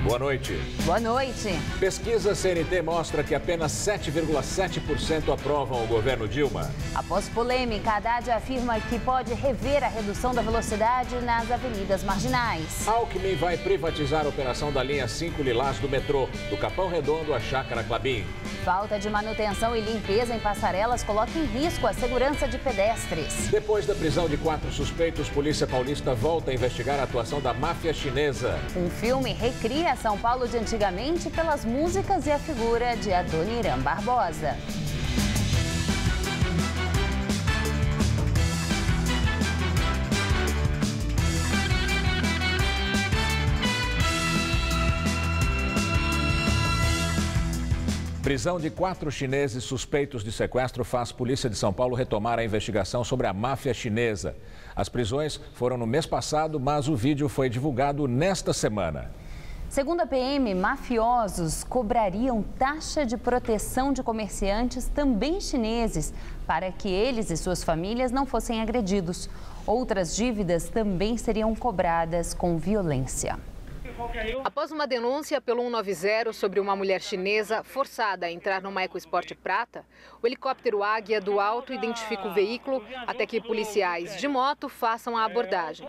Boa noite. Boa noite. Pesquisa CNT mostra que apenas 7,7% aprovam o governo Dilma. Após polêmica, Haddad afirma que pode rever a redução da velocidade nas avenidas marginais. Alckmin vai privatizar a operação da linha 5 Lilás do metrô, do Capão Redondo à Chácara Clabim. Falta de manutenção e limpeza em passarelas coloca em risco a segurança de pedestres. Depois da prisão de 4 suspeitos, Polícia Paulista volta a investigar a atuação da máfia chinesa. Um filme recria São Paulo de antigamente pelas músicas e a figura de Adoniran Barbosa. Prisão de 4 chineses suspeitos de sequestro faz Polícia de São Paulo retomar a investigação sobre a máfia chinesa. As prisões foram no mês passado, mas o vídeo foi divulgado nesta semana. Segundo a PM, mafiosos cobrariam taxa de proteção de comerciantes também chineses para que eles e suas famílias não fossem agredidos. Outras dívidas também seriam cobradas com violência. Após uma denúncia pelo 190 sobre uma mulher chinesa forçada a entrar numa EcoSport prata, o helicóptero Águia do Alto identifica o veículo até que policiais de moto façam a abordagem.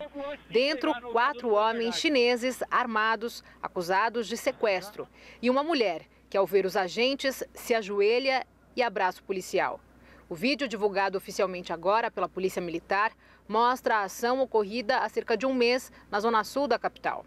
Dentro, 4 homens chineses armados, acusados de sequestro, e uma mulher que, ao ver os agentes, se ajoelha e abraça o policial. O vídeo, divulgado oficialmente agora pela Polícia Militar, mostra a ação ocorrida há cerca de um mês na zona sul da capital.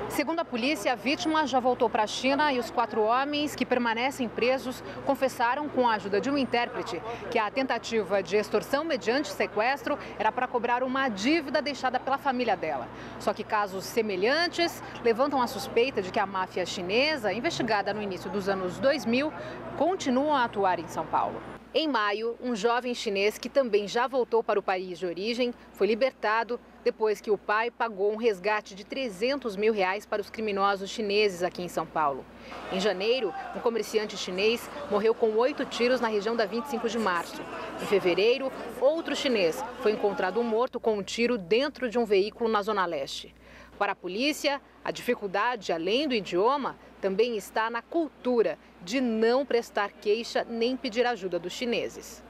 Segundo a polícia, a vítima já voltou para a China e os 4 homens que permanecem presos confessaram, com a ajuda de um intérprete, que a tentativa de extorsão mediante sequestro era para cobrar uma dívida deixada pela família dela. Só que casos semelhantes levantam a suspeita de que a máfia chinesa, investigada no início dos anos 2000, continua a atuar em São Paulo. Em maio, um jovem chinês que também já voltou para o país de origem foi libertado depois que o pai pagou um resgate de R$300 mil para os criminosos chineses aqui em São Paulo. Em janeiro, um comerciante chinês morreu com 8 tiros na região da 25 de março. Em fevereiro, outro chinês foi encontrado morto com um tiro dentro de um veículo na Zona Leste. Para a polícia, a dificuldade, além do idioma, também está na cultura de não prestar queixa nem pedir ajuda dos chineses.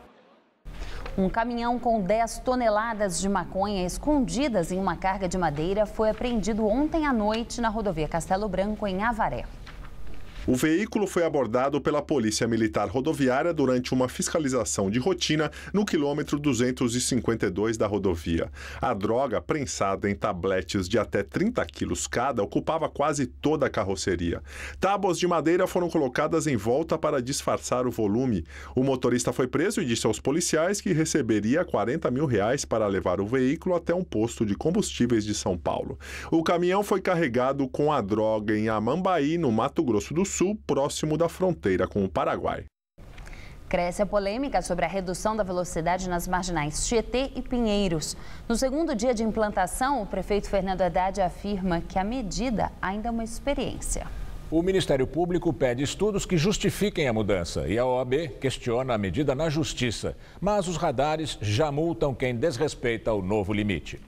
Um caminhão com 10 toneladas de maconha escondidas em uma carga de madeira foi apreendido ontem à noite na rodovia Castelo Branco, em Avaré. O veículo foi abordado pela Polícia Militar Rodoviária durante uma fiscalização de rotina no quilômetro 252 da rodovia. A droga, prensada em tabletes de até 30 quilos cada, ocupava quase toda a carroceria. Tábuas de madeira foram colocadas em volta para disfarçar o volume. O motorista foi preso e disse aos policiais que receberia R$40 mil para levar o veículo até um posto de combustíveis de São Paulo. O caminhão foi carregado com a droga em Amambaí, no Mato Grosso do Sul, próximo da fronteira com o Paraguai. Cresce a polêmica sobre a redução da velocidade nas marginais Tietê e Pinheiros. No segundo dia de implantação, o prefeito Fernando Haddad afirma que a medida ainda é uma experiência. O Ministério Público pede estudos que justifiquem a mudança e a OAB questiona a medida na Justiça. Mas os radares já multam quem desrespeita o novo limite.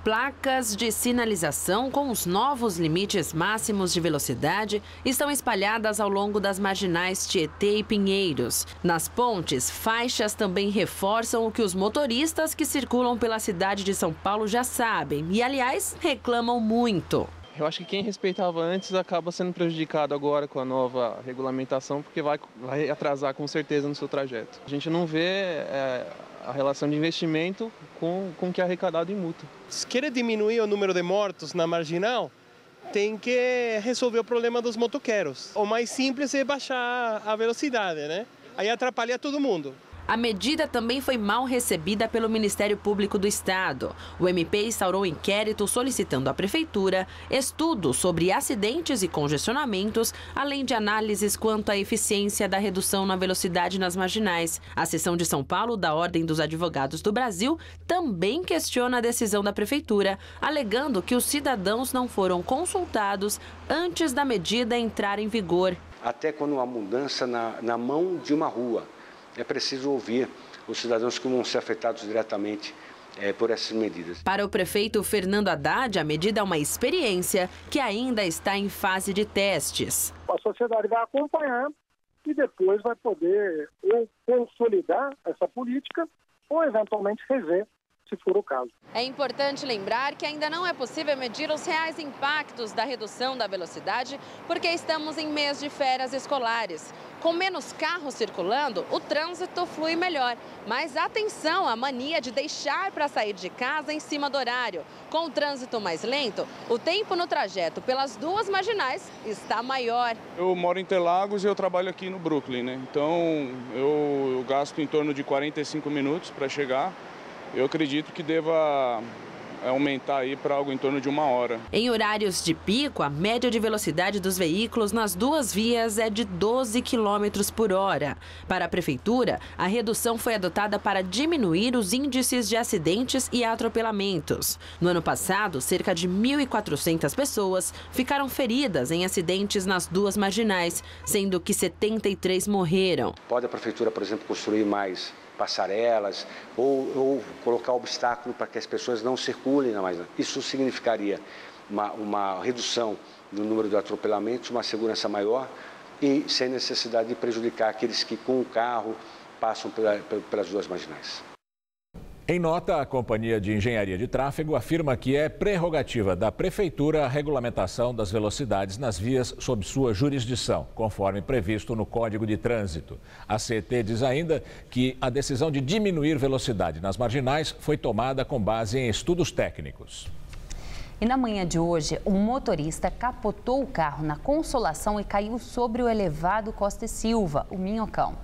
Placas de sinalização com os novos limites máximos de velocidade estão espalhadas ao longo das marginais Tietê e Pinheiros. Nas pontes, faixas também reforçam o que os motoristas que circulam pela cidade de São Paulo já sabem e, aliás, reclamam muito. Eu acho que quem respeitava antes acaba sendo prejudicado agora com a nova regulamentação, porque vai atrasar com certeza no seu trajeto. A gente não vê a relação de investimento com o que é arrecadado em multa. Se quer diminuir o número de mortos na marginal, tem que resolver o problema dos motoqueiros. O mais simples é baixar a velocidade, né? Aí atrapalha todo mundo. A medida também foi mal recebida pelo Ministério Público do Estado. O MP instaurou um inquérito solicitando à Prefeitura estudos sobre acidentes e congestionamentos, além de análises quanto à eficiência da redução na velocidade nas marginais. A seção de São Paulo da Ordem dos Advogados do Brasil também questiona a decisão da Prefeitura, alegando que os cidadãos não foram consultados antes da medida entrar em vigor. Até quando há mudança na mão de uma rua, é preciso ouvir os cidadãos que vão ser afetados diretamente por essas medidas. Para o prefeito Fernando Haddad, a medida é uma experiência que ainda está em fase de testes. A sociedade vai acompanhar e depois vai poder ou consolidar essa política ou eventualmente rever, se for o caso. É importante lembrar que ainda não é possível medir os reais impactos da redução da velocidade, porque estamos em mês de férias escolares. Com menos carros circulando, o trânsito flui melhor. Mas atenção à mania de deixar para sair de casa em cima do horário. Com o trânsito mais lento, o tempo no trajeto pelas duas marginais está maior. Eu moro em Interlagos e eu trabalho aqui no Brooklyn, né? Então eu gasto em torno de 45 minutos para chegar. Eu acredito que deva aumentar aí para algo em torno de 1 hora. Em horários de pico, a média de velocidade dos veículos nas duas vias é de 12 km por hora. Para a prefeitura, a redução foi adotada para diminuir os índices de acidentes e atropelamentos. No ano passado, cerca de 1.400 pessoas ficaram feridas em acidentes nas duas marginais, sendo que 73 morreram. Pode a prefeitura, por exemplo, construir mais passarelas ou colocar obstáculo para que as pessoas não circulem mais. Isso significaria uma redução do número de atropelamentos, uma segurança maior e sem necessidade de prejudicar aqueles que com o carro passam pelas duas marginais. Em nota, a Companhia de Engenharia de Tráfego afirma que é prerrogativa da Prefeitura a regulamentação das velocidades nas vias sob sua jurisdição, conforme previsto no Código de Trânsito. A CET diz ainda que a decisão de diminuir velocidade nas marginais foi tomada com base em estudos técnicos. E na manhã de hoje, um motorista capotou o carro na Consolação e caiu sobre o elevado Costa e Silva, o Minhocão.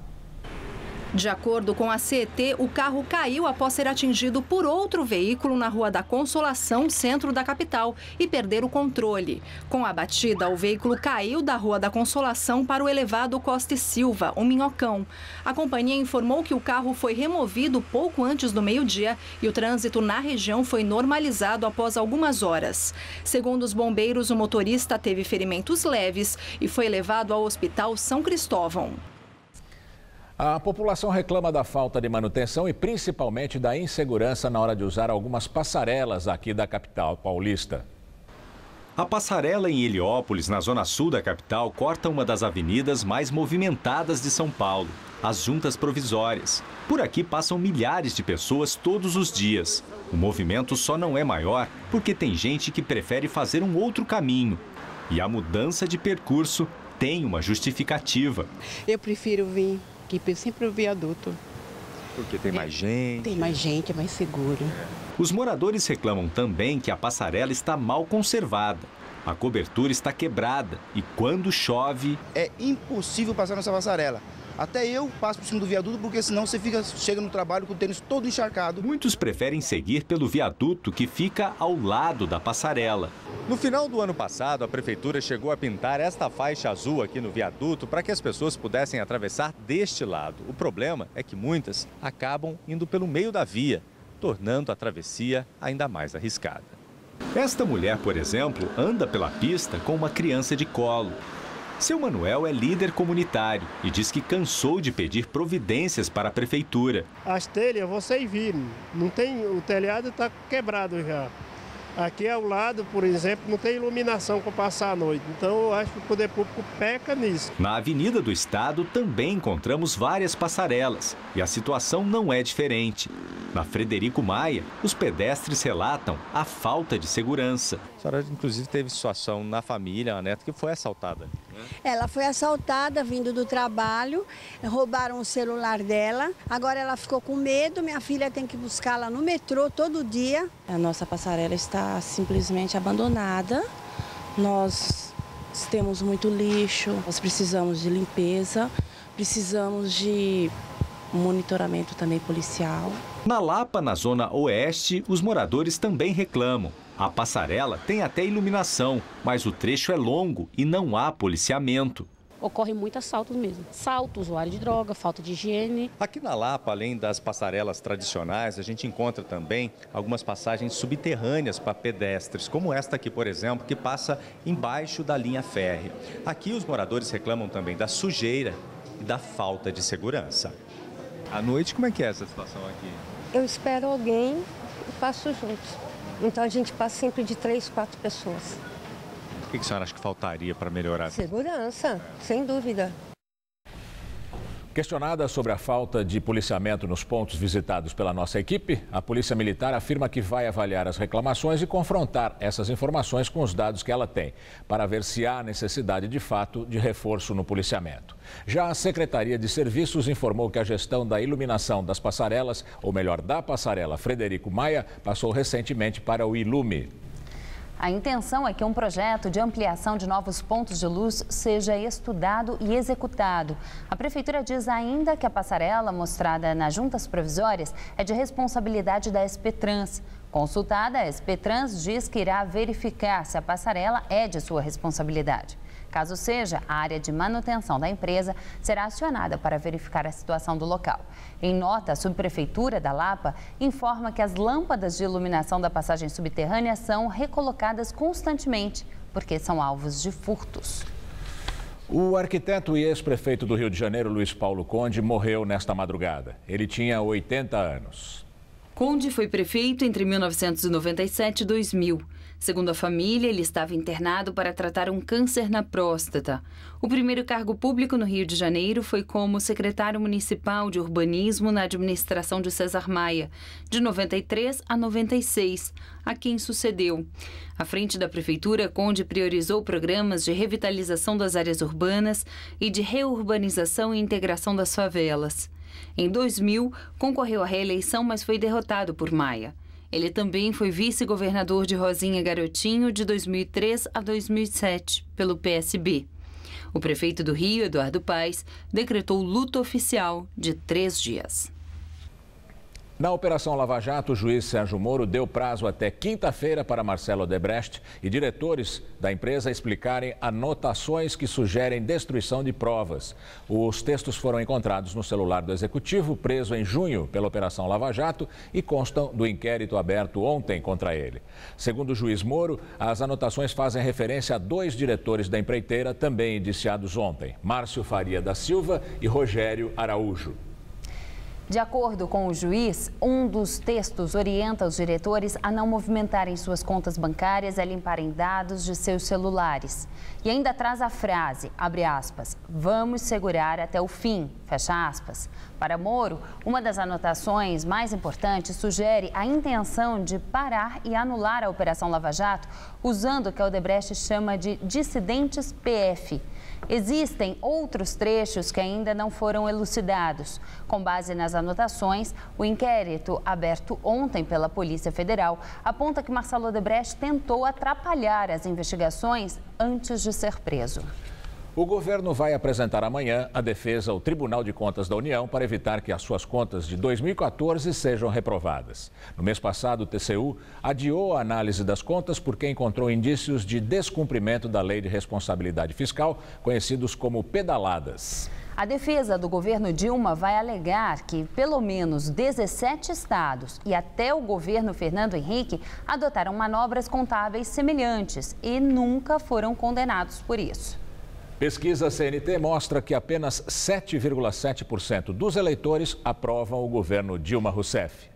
De acordo com a CET, o carro caiu após ser atingido por outro veículo na Rua da Consolação, centro da capital, e perder o controle. Com a batida, o veículo caiu da Rua da Consolação para o elevado Costa e Silva, o Minhocão. A companhia informou que o carro foi removido pouco antes do meio-dia e o trânsito na região foi normalizado após algumas horas. Segundo os bombeiros, o motorista teve ferimentos leves e foi levado ao Hospital São Cristóvão. A população reclama da falta de manutenção e principalmente da insegurança na hora de usar algumas passarelas aqui da capital paulista. A passarela em Heliópolis, na zona sul da capital, corta uma das avenidas mais movimentadas de São Paulo, as Juntas Provisórias. Por aqui passam milhares de pessoas todos os dias. O movimento só não é maior porque tem gente que prefere fazer um outro caminho. E a mudança de percurso tem uma justificativa. Eu prefiro vir aqui sempre o viaduto. Porque tem mais gente? Tem mais gente, é mais seguro. Os moradores reclamam também que a passarela está mal conservada. A cobertura está quebrada e quando chove... É impossível passar nessa passarela. Até eu passo por cima do viaduto porque senão você chega no trabalho com o tênis todo encharcado. Muitos preferem seguir pelo viaduto que fica ao lado da passarela. No final do ano passado, a prefeitura chegou a pintar esta faixa azul aqui no viaduto para que as pessoas pudessem atravessar deste lado. O problema é que muitas acabam indo pelo meio da via, tornando a travessia ainda mais arriscada. Esta mulher, por exemplo, anda pela pista com uma criança de colo. Seu Manuel é líder comunitário e diz que cansou de pedir providências para a prefeitura. As telhas, vocês viram, não tem, o telhado está quebrado já. Aqui ao lado, por exemplo, não tem iluminação para passar a noite. Então, eu acho que o poder público peca nisso. Na Avenida do Estado também encontramos várias passarelas e a situação não é diferente. Na Frederico Maia, os pedestres relatam a falta de segurança. A senhora, inclusive, teve situação na família, a neta, que foi assaltada. Ela foi assaltada vindo do trabalho, roubaram o celular dela. Agora ela ficou com medo, minha filha tem que buscá-la no metrô todo dia. A nossa passarela está simplesmente abandonada. Nós temos muito lixo, nós precisamos de limpeza, precisamos de monitoramento também policial. Na Lapa, na zona oeste, os moradores também reclamam. A passarela tem até iluminação, mas o trecho é longo e não há policiamento. Ocorre muitos assaltos mesmo. Assalto, usuário de droga, falta de higiene. Aqui na Lapa, além das passarelas tradicionais, a gente encontra também algumas passagens subterrâneas para pedestres, como esta aqui, por exemplo, que passa embaixo da linha férrea. Aqui os moradores reclamam também da sujeira e da falta de segurança. À noite, como é que é essa situação aqui? Eu espero alguém passo juntos. Então a gente passa sempre de 3, 4 pessoas. O que a senhora acha que faltaria para melhorar? Segurança, sem dúvida. Questionada sobre a falta de policiamento nos pontos visitados pela nossa equipe, a Polícia Militar afirma que vai avaliar as reclamações e confrontar essas informações com os dados que ela tem, para ver se há necessidade de fato de reforço no policiamento. Já a Secretaria de Serviços informou que a gestão da iluminação das passarelas, ou melhor, da passarela Frederico Maia, passou recentemente para o Ilume. A intenção é que um projeto de ampliação de novos pontos de luz seja estudado e executado. A Prefeitura diz ainda que a passarela mostrada nas juntas provisórias é de responsabilidade da SP-Trans. Consultada, a SP-Trans diz que irá verificar se a passarela é de sua responsabilidade. Caso seja, a área de manutenção da empresa será acionada para verificar a situação do local. Em nota, a Subprefeitura da Lapa informa que as lâmpadas de iluminação da passagem subterrânea são recolocadas constantemente, porque são alvos de furtos. O arquiteto e ex-prefeito do Rio de Janeiro, Luiz Paulo Conde, morreu nesta madrugada. Ele tinha 80 anos. Conde foi prefeito entre 1997 e 2000. Segundo a família, ele estava internado para tratar um câncer na próstata. O primeiro cargo público no Rio de Janeiro foi como secretário municipal de urbanismo na administração de César Maia, de 93 a 96, a quem sucedeu. À frente da prefeitura, Conde priorizou programas de revitalização das áreas urbanas e de reurbanização e integração das favelas. Em 2000, concorreu à reeleição, mas foi derrotado por Maia. Ele também foi vice-governador de Rosinha Garotinho de 2003 a 2007, pelo PSB. O prefeito do Rio, Eduardo Paes, decretou luto oficial de 3 dias. Na Operação Lava Jato, o juiz Sérgio Moro deu prazo até quinta-feira para Marcelo Odebrecht e diretores da empresa explicarem anotações que sugerem destruição de provas. Os textos foram encontrados no celular do executivo, preso em junho pela Operação Lava Jato, e constam do inquérito aberto ontem contra ele. Segundo o juiz Moro, as anotações fazem referência a 2 diretores da empreiteira, também indiciados ontem, Márcio Faria da Silva e Rogério Araújo. De acordo com o juiz, um dos textos orienta os diretores a não movimentarem suas contas bancárias e a limparem dados de seus celulares. E ainda traz a frase, abre aspas, vamos segurar até o fim, fecha aspas. Para Moro, uma das anotações mais importantes sugere a intenção de parar e anular a Operação Lava Jato, usando o que a Odebrecht chama de dissidentes PF. Existem outros trechos que ainda não foram elucidados. Com base nas anotações, o inquérito aberto ontem pela Polícia Federal aponta que Marcelo Odebrecht tentou atrapalhar as investigações antes de ser preso. O governo vai apresentar amanhã a defesa ao Tribunal de Contas da União para evitar que as suas contas de 2014 sejam reprovadas. No mês passado, o TCU adiou a análise das contas porque encontrou indícios de descumprimento da Lei de Responsabilidade Fiscal, conhecidos como pedaladas. A defesa do governo Dilma vai alegar que pelo menos 17 estados e até o governo Fernando Henrique adotaram manobras contábeis semelhantes e nunca foram condenados por isso. Pesquisa CNT mostra que apenas 7,7% dos eleitores aprovam o governo Dilma Rousseff.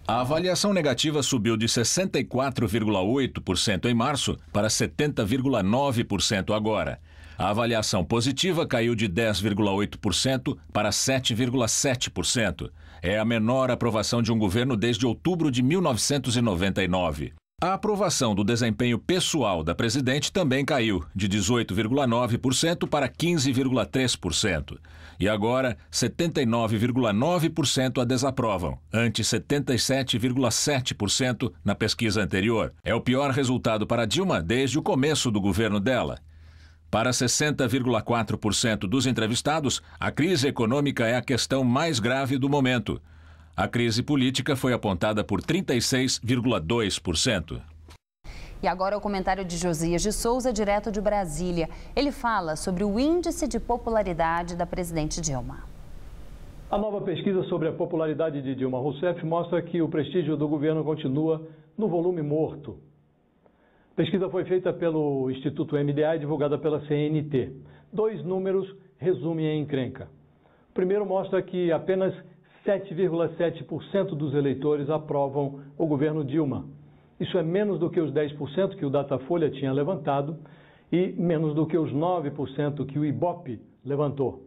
A avaliação negativa subiu de 64,8% em março para 70,9% agora. A avaliação positiva caiu de 10,8% para 7,7%. É a menor aprovação de um governo desde outubro de 1999. A aprovação do desempenho pessoal da presidente também caiu, de 18,9% para 15,3%. E agora, 79,9% a desaprovam, ante 77,7% na pesquisa anterior. É o pior resultado para Dilma desde o começo do governo dela. Para 60,4% dos entrevistados, a crise econômica é a questão mais grave do momento. A crise política foi apontada por 36,2%. E agora o comentário de Josias de Souza, direto de Brasília. Ele fala sobre o índice de popularidade da presidente Dilma. A nova pesquisa sobre a popularidade de Dilma Rousseff mostra que o prestígio do governo continua no volume morto. A pesquisa foi feita pelo Instituto MDA e divulgada pela CNT. 2 números resumem a encrenca. O primeiro mostra que apenas 7,7% dos eleitores aprovam o governo Dilma. Isso é menos do que os 10% que o Datafolha tinha levantado e menos do que os 9% que o Ibope levantou.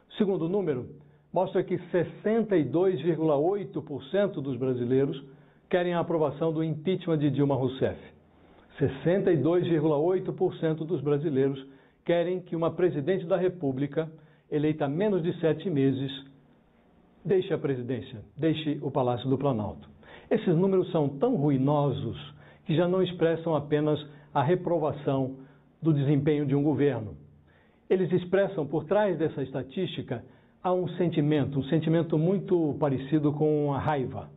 O segundo número mostra que 62,8% dos brasileiros querem a aprovação do impeachment de Dilma Rousseff. 62,8% dos brasileiros querem que uma presidente da República, eleita há menos de 7 meses, deixe a presidência, deixe o Palácio do Planalto. Esses números são tão ruinosos que já não expressam apenas a reprovação do desempenho de um governo. Eles expressam, por trás dessa estatística, há um sentimento muito parecido com a raiva.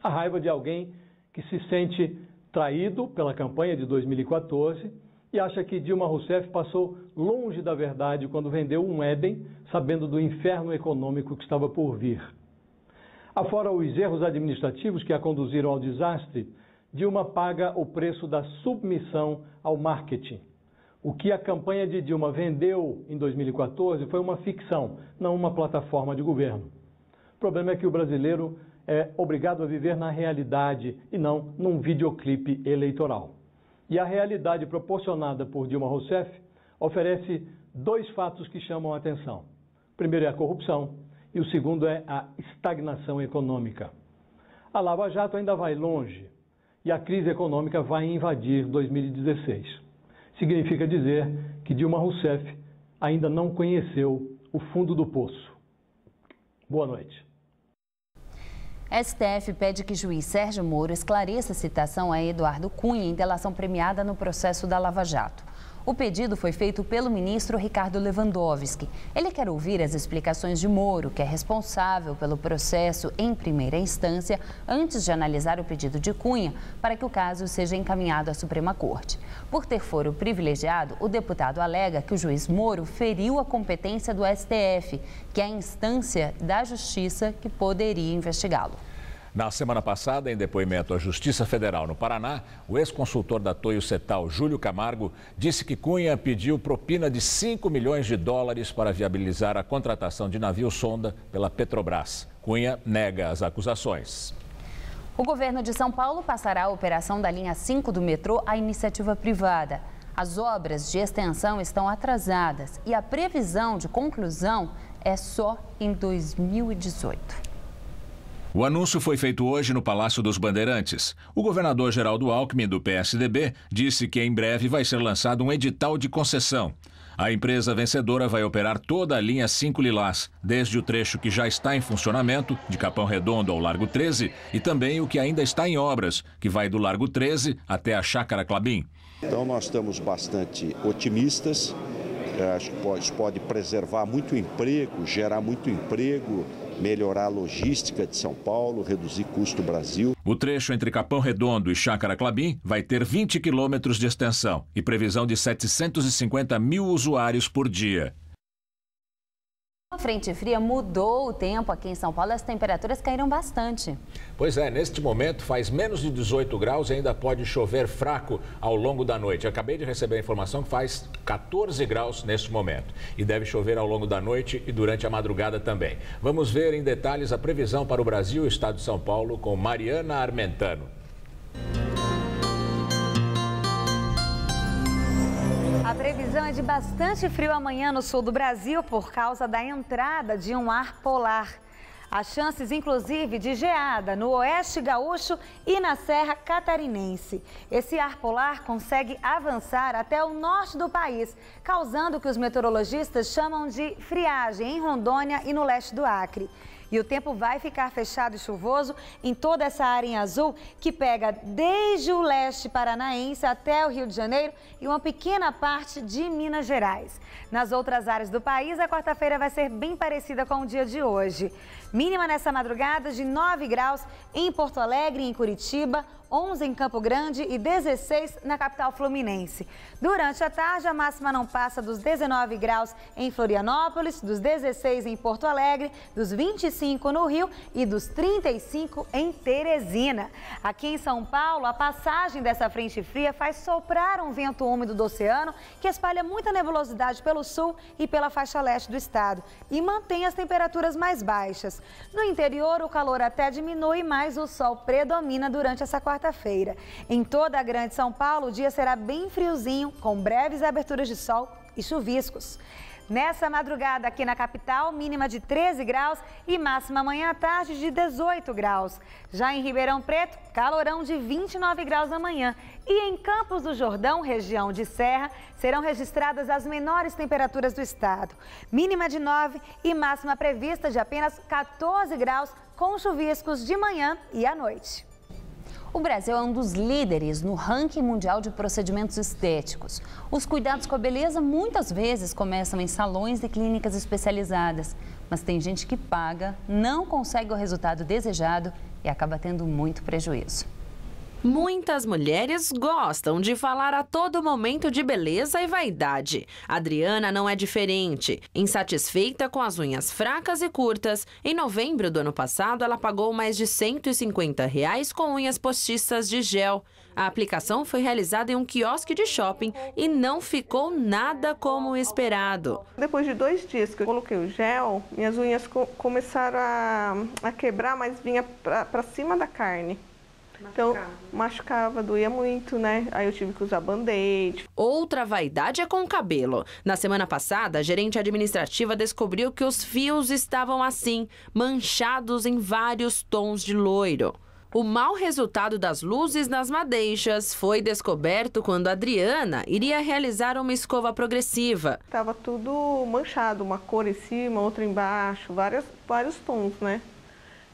A raiva de alguém que se sente traído pela campanha de 2014 e acha que Dilma Rousseff passou longe da verdade quando vendeu um Éden, sabendo do inferno econômico que estava por vir. Afora os erros administrativos que a conduziram ao desastre, Dilma paga o preço da submissão ao marketing. O que a campanha de Dilma vendeu em 2014 foi uma ficção, não uma plataforma de governo. O problema é que o brasileiro é obrigado a viver na realidade e não num videoclipe eleitoral. E a realidade proporcionada por Dilma Rousseff oferece 2 fatos que chamam a atenção. O primeiro é a corrupção e o segundo é a estagnação econômica. A Lava Jato ainda vai longe e a crise econômica vai invadir 2016. Significa dizer que Dilma Rousseff ainda não conheceu o fundo do poço. Boa noite. STF pede que juiz Sérgio Moro esclareça a citação a Eduardo Cunha em delação premiada no processo da Lava Jato. O pedido foi feito pelo ministro Ricardo Lewandowski. Ele quer ouvir as explicações de Moro, que é responsável pelo processo em primeira instância, antes de analisar o pedido de Cunha, para que o caso seja encaminhado à Suprema Corte. Por ter foro privilegiado, o deputado alega que o juiz Moro feriu a competência do STF, que é a instância da Justiça que poderia investigá-lo. Na semana passada, em depoimento à Justiça Federal no Paraná, o ex-consultor da Toyo Setal, Júlio Camargo, disse que Cunha pediu propina de $5 milhões para viabilizar a contratação de navio-sonda pela Petrobras. Cunha nega as acusações. O governo de São Paulo passará a operação da linha 5 do metrô à iniciativa privada. As obras de extensão estão atrasadas e a previsão de conclusão é só em 2018. O anúncio foi feito hoje no Palácio dos Bandeirantes. O governador Geraldo Alckmin, do PSDB, disse que em breve vai ser lançado um edital de concessão. A empresa vencedora vai operar toda a linha 5 Lilás, desde o trecho que já está em funcionamento, de Capão Redondo ao Largo 13, e também o que ainda está em obras, que vai do Largo 13 até a Chácara Clabim. Então nós estamos bastante otimistas. Acho que isso pode preservar muito emprego, gerar muito emprego, melhorar a logística de São Paulo, reduzir custo do Brasil. O trecho entre Capão Redondo e Chácara Clabim vai ter 20 quilômetros de extensão e previsão de 750 mil usuários por dia. A frente fria mudou o tempo aqui em São Paulo, as temperaturas caíram bastante. Pois é, neste momento faz menos de 18 graus e ainda pode chover fraco ao longo da noite. Acabei de receber a informação que faz 14 graus neste momento e deve chover ao longo da noite e durante a madrugada também. Vamos ver em detalhes a previsão para o Brasil e o estado de São Paulo com Mariana Armentano. A previsão é de bastante frio amanhã no sul do Brasil por causa da entrada de um ar polar. Há chances, inclusive, de geada no oeste gaúcho e na Serra Catarinense. Esse ar polar consegue avançar até o norte do país, causando o que os meteorologistas chamam de friagem em Rondônia e no leste do Acre. E o tempo vai ficar fechado e chuvoso em toda essa área em azul, que pega desde o leste paranaense até o Rio de Janeiro e uma pequena parte de Minas Gerais. Nas outras áreas do país, a quarta-feira vai ser bem parecida com o dia de hoje. Mínima nessa madrugada de 9 graus em Porto Alegre e em Curitiba, 11 em Campo Grande e 16 na capital fluminense. Durante a tarde, a máxima não passa dos 19 graus em Florianópolis, dos 16 em Porto Alegre, dos 25 no Rio e dos 35 em Teresina. Aqui em São Paulo, a passagem dessa frente fria faz soprar um vento úmido do oceano que espalha muita nebulosidade pelo sul e pela faixa leste do estado e mantém as temperaturas mais baixas. No interior, o calor até diminui, mas o sol predomina durante essa quarta-feira. Em toda a Grande São Paulo, o dia será bem friozinho, com breves aberturas de sol e chuviscos. Nessa madrugada aqui na capital, mínima de 13 graus e máxima amanhã à tarde de 18 graus. Já em Ribeirão Preto, calorão de 29 graus amanhã. E em Campos do Jordão, região de Serra, serão registradas as menores temperaturas do estado. Mínima de 9 e máxima prevista de apenas 14 graus, com chuviscos de manhã e à noite. O Brasil é um dos líderes no ranking mundial de procedimentos estéticos. Os cuidados com a beleza muitas vezes começam em salões e clínicas especializadas. Mas tem gente que paga, não consegue o resultado desejado e acaba tendo muito prejuízo. Muitas mulheres gostam de falar a todo momento de beleza e vaidade. Adriana não é diferente. Insatisfeita com as unhas fracas e curtas, em novembro do ano passado ela pagou mais de R$150 com unhas postiças de gel. A aplicação foi realizada em um quiosque de shopping e não ficou nada como esperado. Depois de 2 dias que eu coloquei o gel, minhas unhas começaram a quebrar, mas vinha para cima da carne. Então, machucava, doía muito, né? Aí eu tive que usar band-aid. Outra vaidade é com o cabelo. Na semana passada, a gerente administrativa descobriu que os fios estavam assim, manchados em vários tons de loiro. O mau resultado das luzes nas madeixas foi descoberto quando a Adriana iria realizar uma escova progressiva. Tava tudo manchado, uma cor em cima, outra embaixo, vários tons, né?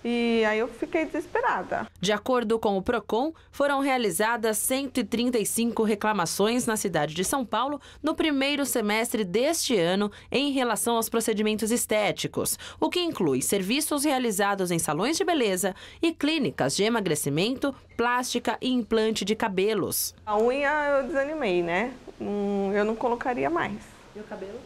E aí eu fiquei desesperada. De acordo com o Procon, foram realizadas 135 reclamações na cidade de São Paulo no primeiro semestre deste ano em relação aos procedimentos estéticos, o que inclui serviços realizados em salões de beleza e clínicas de emagrecimento, plástica e implante de cabelos. A unha eu desanimei, né? Eu não colocaria mais. E o cabelo?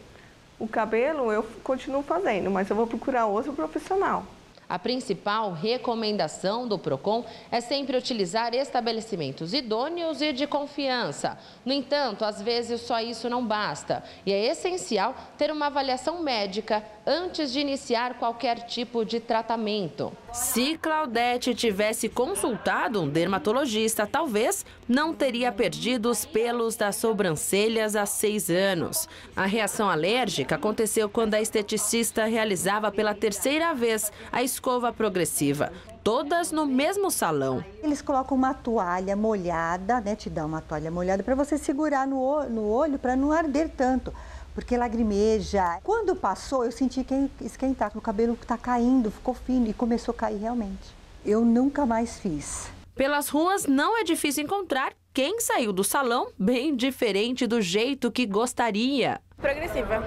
O cabelo eu continuo fazendo, mas eu vou procurar outro profissional. A principal recomendação do Procon é sempre utilizar estabelecimentos idôneos e de confiança. No entanto, às vezes só isso não basta e é essencial ter uma avaliação médica antes de iniciar qualquer tipo de tratamento. Se Claudete tivesse consultado um dermatologista, talvez não teria perdido os pelos das sobrancelhas há 6 anos. A reação alérgica aconteceu quando a esteticista realizava pela 3ª vez a escova progressiva, todas no mesmo salão. Eles colocam uma toalha molhada, né? Te dão uma toalha molhada para você segurar no olho para não arder tanto, porque lagrimeja. Quando passou, eu senti que esquentar, o cabelo está caindo, ficou fino e começou a cair realmente. Eu nunca mais fiz. Pelas ruas não é difícil encontrar quem saiu do salão bem diferente do jeito que gostaria. Progressiva.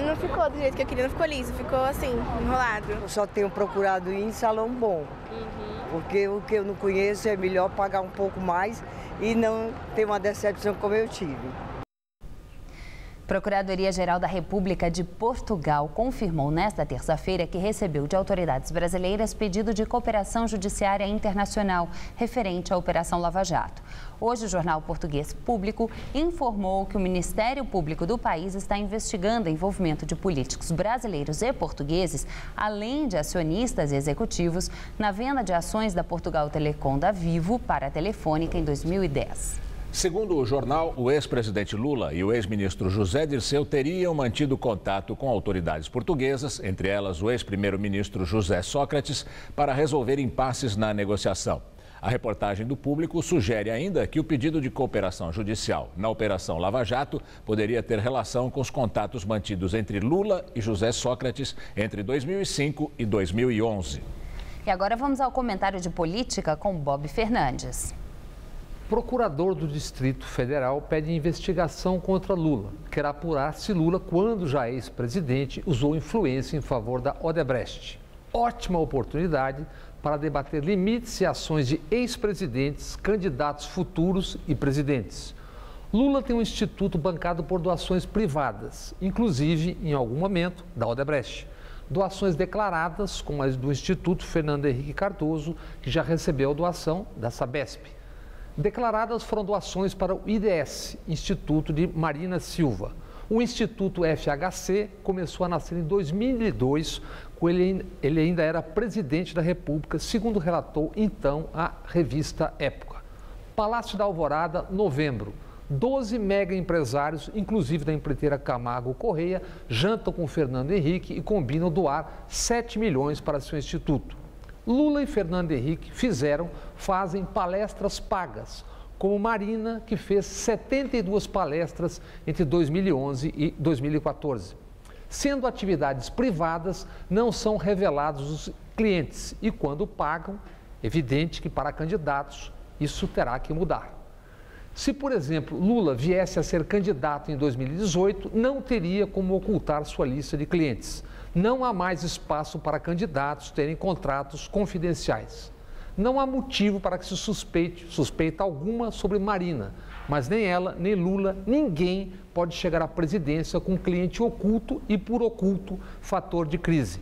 Não ficou do jeito que eu queria, não ficou liso, ficou assim, enrolado. Eu só tenho procurado ir em salão bom, porque o que eu não conheço é melhor pagar um pouco mais e não ter uma decepção como eu tive. Procuradoria-Geral da República de Portugal confirmou nesta terça-feira que recebeu de autoridades brasileiras pedido de cooperação judiciária internacional referente à Operação Lava Jato. Hoje, o jornal português Público informou que o Ministério Público do país está investigando o envolvimento de políticos brasileiros e portugueses, além de acionistas e executivos, na venda de ações da Portugal Telecom da Vivo para a Telefônica em 2010. Segundo o jornal, o ex-presidente Lula e o ex-ministro José Dirceu teriam mantido contato com autoridades portuguesas, entre elas o ex-primeiro-ministro José Sócrates, para resolver impasses na negociação. A reportagem do Público sugere ainda que o pedido de cooperação judicial na Operação Lava Jato poderia ter relação com os contatos mantidos entre Lula e José Sócrates entre 2005 e 2011. E agora vamos ao comentário de política com Bob Fernandes. Procurador do Distrito Federal pede investigação contra Lula. Quer apurar se Lula, quando já ex-presidente, usou influência em favor da Odebrecht. Ótima oportunidade para debater limites e ações de ex-presidentes, candidatos futuros e presidentes. Lula tem um instituto bancado por doações privadas, inclusive, em algum momento, da Odebrecht. Doações declaradas, como as do Instituto Fernando Henrique Cardoso, que já recebeu doação da Sabesp. Declaradas foram doações para o IDS, Instituto de Marina Silva. O Instituto FHC começou a nascer em 2002, quando ele ainda era presidente da República, segundo relatou então a revista Época. Palácio da Alvorada, novembro. 12 mega empresários, inclusive da empreiteira Camargo Correia, jantam com Fernando Henrique e combinam doar 7 milhões para seu instituto. Lula e Fernando Henrique fazem palestras pagas, como Marina, que fez 72 palestras entre 2011 e 2014. Sendo atividades privadas, não são revelados os clientes e quando pagam, evidente que para candidatos isso terá que mudar. Se, por exemplo, Lula viesse a ser candidato em 2018, não teria como ocultar sua lista de clientes. Não há mais espaço para candidatos terem contratos confidenciais. Não há motivo para que se suspeita alguma sobre Marina, mas nem ela, nem Lula, ninguém pode chegar à presidência com um cliente oculto e, por oculto, fator de crise.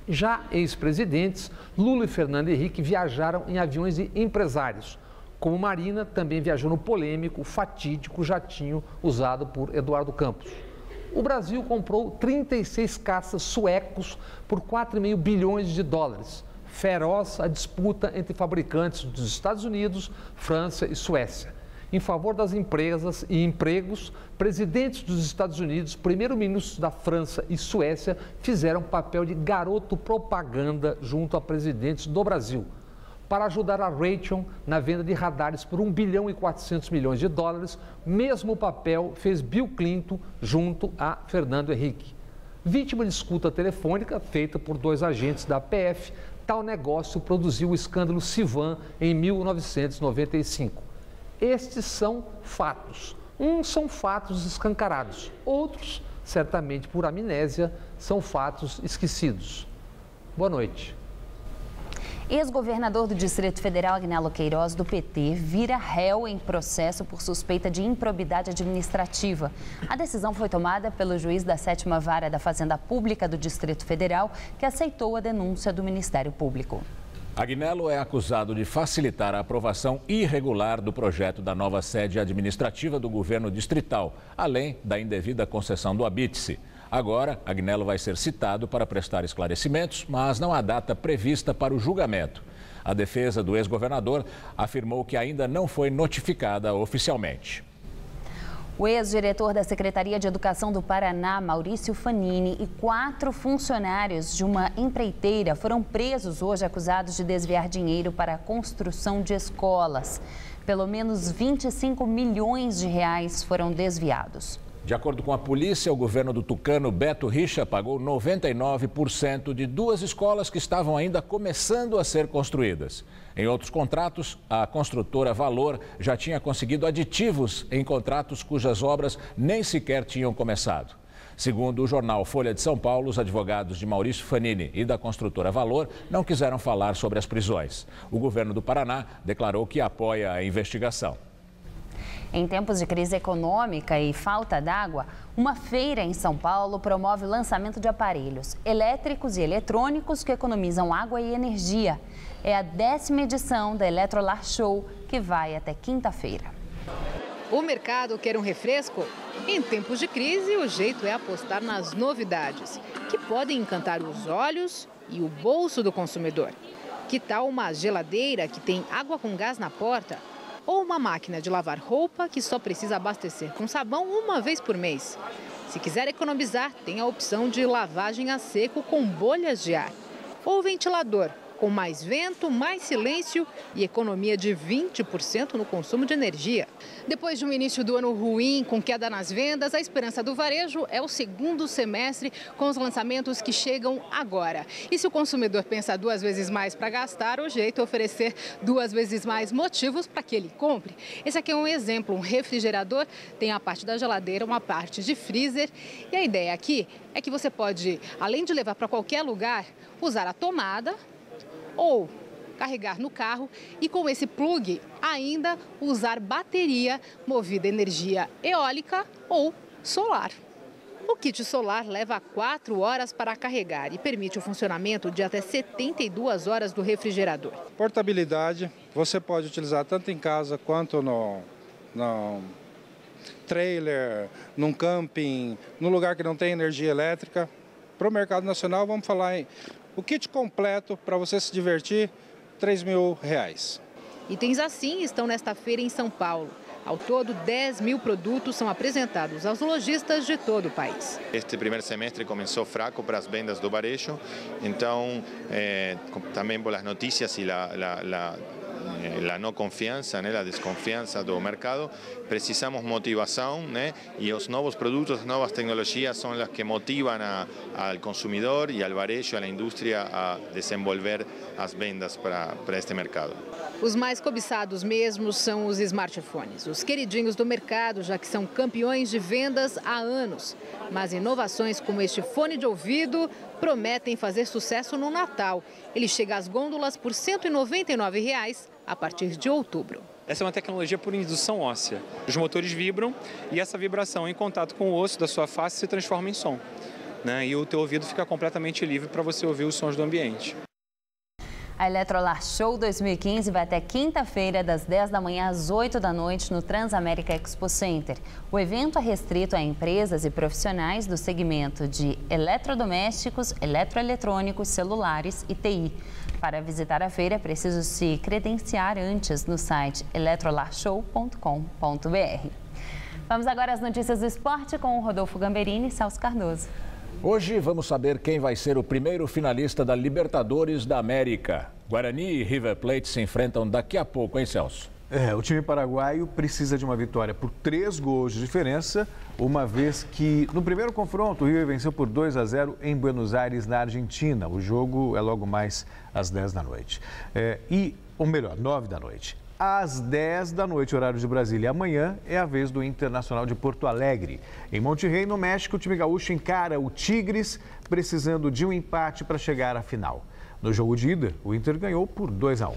Já ex-presidentes, Lula e Fernando Henrique viajaram em aviões de empresários. Como Marina, também viajou no polêmico, fatídico jatinho usado por Eduardo Campos. O Brasil comprou 36 caças suecos por 4,5 bilhões de dólares. Feroz a disputa entre fabricantes dos Estados Unidos, França e Suécia. Em favor das empresas e empregos, presidentes dos Estados Unidos, primeiro-ministros da França e Suécia fizeram papel de garoto propaganda junto a presidentes do Brasil. Para ajudar a Raytheon na venda de radares por 1 bilhão e 400 milhões de dólares, mesmo papel fez Bill Clinton junto a Fernando Henrique. Vítima de escuta telefônica feita por 2 agentes da PF, tal negócio produziu o escândalo Civan em 1995. Estes são fatos. Uns são fatos escancarados, outros, certamente por amnésia, são fatos esquecidos. Boa noite. Ex-governador do Distrito Federal, Agnello Queiroz, do PT, vira réu em processo por suspeita de improbidade administrativa. A decisão foi tomada pelo juiz da 7ª Vara da Fazenda Pública do Distrito Federal, que aceitou a denúncia do Ministério Público. Agnello é acusado de facilitar a aprovação irregular do projeto da nova sede administrativa do governo distrital, além da indevida concessão do habite-se. Agora, Agnello vai ser citado para prestar esclarecimentos, mas não há data prevista para o julgamento. A defesa do ex-governador afirmou que ainda não foi notificada oficialmente. O ex-diretor da Secretaria de Educação do Paraná, Maurício Fanini, e 4 funcionários de uma empreiteira foram presos hoje acusados de desviar dinheiro para a construção de escolas. Pelo menos 25 milhões de reais foram desviados. De acordo com a polícia, o governo do tucano Beto Richa pagou 99% de 2 escolas que estavam ainda começando a ser construídas. Em outros contratos, a construtora Valor já tinha conseguido aditivos em contratos cujas obras nem sequer tinham começado. Segundo o jornal Folha de São Paulo, os advogados de Maurício Fanini e da construtora Valor não quiseram falar sobre as prisões. O governo do Paraná declarou que apoia a investigação. Em tempos de crise econômica e falta d'água, uma feira em São Paulo promove o lançamento de aparelhos elétricos e eletrônicos que economizam água e energia. É a 10ª edição da Eletrolar Show, que vai até quinta-feira. O mercado quer um refresco? Em tempos de crise, o jeito é apostar nas novidades, que podem encantar os olhos e o bolso do consumidor. Que tal uma geladeira que tem água com gás na porta? Ou uma máquina de lavar roupa que só precisa abastecer com sabão uma vez por mês. Se quiser economizar, tem a opção de lavagem a seco com bolhas de ar. Ou ventilador, com mais vento, mais silêncio e economia de 20% no consumo de energia. Depois de um início do ano ruim, com queda nas vendas, a esperança do varejo é o segundo semestre com os lançamentos que chegam agora. E se o consumidor pensa 2 vezes mais para gastar, o jeito é oferecer 2 vezes mais motivos para que ele compre. Esse aqui é um exemplo, um refrigerador, tem a parte da geladeira, uma parte de freezer. E a ideia aqui é que você pode, além de levar para qualquer lugar, usar a tomada Ou carregar no carro e com esse plug ainda usar bateria movida a energia eólica ou solar. O kit solar leva 4 horas para carregar e permite o funcionamento de até 72 horas do refrigerador. Portabilidade, você pode utilizar tanto em casa quanto no trailer, num camping, no lugar que não tem energia elétrica. Para o mercado nacional, vamos falar em o kit completo para você se divertir, R$3.000. Itens assim estão nesta feira em São Paulo. Ao todo, 10 mil produtos são apresentados aos lojistas de todo o país. Este primeiro semestre começou fraco para as vendas do varejo, então também pelas notícias e a não confiança, a desconfiança do mercado, precisamos motivação, e os novos produtos, as novas tecnologias são as que motivam ao consumidor e ao varejo, à indústria a desenvolver as vendas para este mercado. Os mais cobiçados mesmo são os smartphones, os queridinhos do mercado, já que são campeões de vendas há anos. Mas inovações como este fone de ouvido prometem fazer sucesso no Natal. Ele chega às gôndolas por R$ 199 a partir de outubro. Essa é uma tecnologia por indução óssea. Os motores vibram e essa vibração em contato com o osso da sua face se transforma em som, E o teu ouvido fica completamente livre para você ouvir os sons do ambiente. A Eletrolar Show 2015 vai até quinta-feira, das 10 da manhã às 8 da noite, no Transamérica Expo Center. O evento é restrito a empresas e profissionais do segmento de eletrodomésticos, eletroeletrônicos, celulares e TI. Para visitar a feira, é preciso se credenciar antes no site eletrolarshow.com.br. Vamos agora às notícias do esporte com o Rodolfo Gamberini e Celso Cardoso. Hoje vamos saber quem vai ser o primeiro finalista da Libertadores da América. Guarani e River Plate se enfrentam daqui a pouco, hein, Celso? O time paraguaio precisa de uma vitória por 3 gols de diferença, uma vez que no primeiro confronto o River venceu por 2-0 em Buenos Aires, na Argentina. O jogo é logo mais às 10 da noite. Ou melhor, 9 da noite. Às 10 da noite, horário de Brasília. Amanhã é a vez do Internacional de Porto Alegre. Em Monterrey, no México, o time gaúcho encara o Tigres, precisando de um empate para chegar à final. No jogo de ida, o Inter ganhou por 2-1.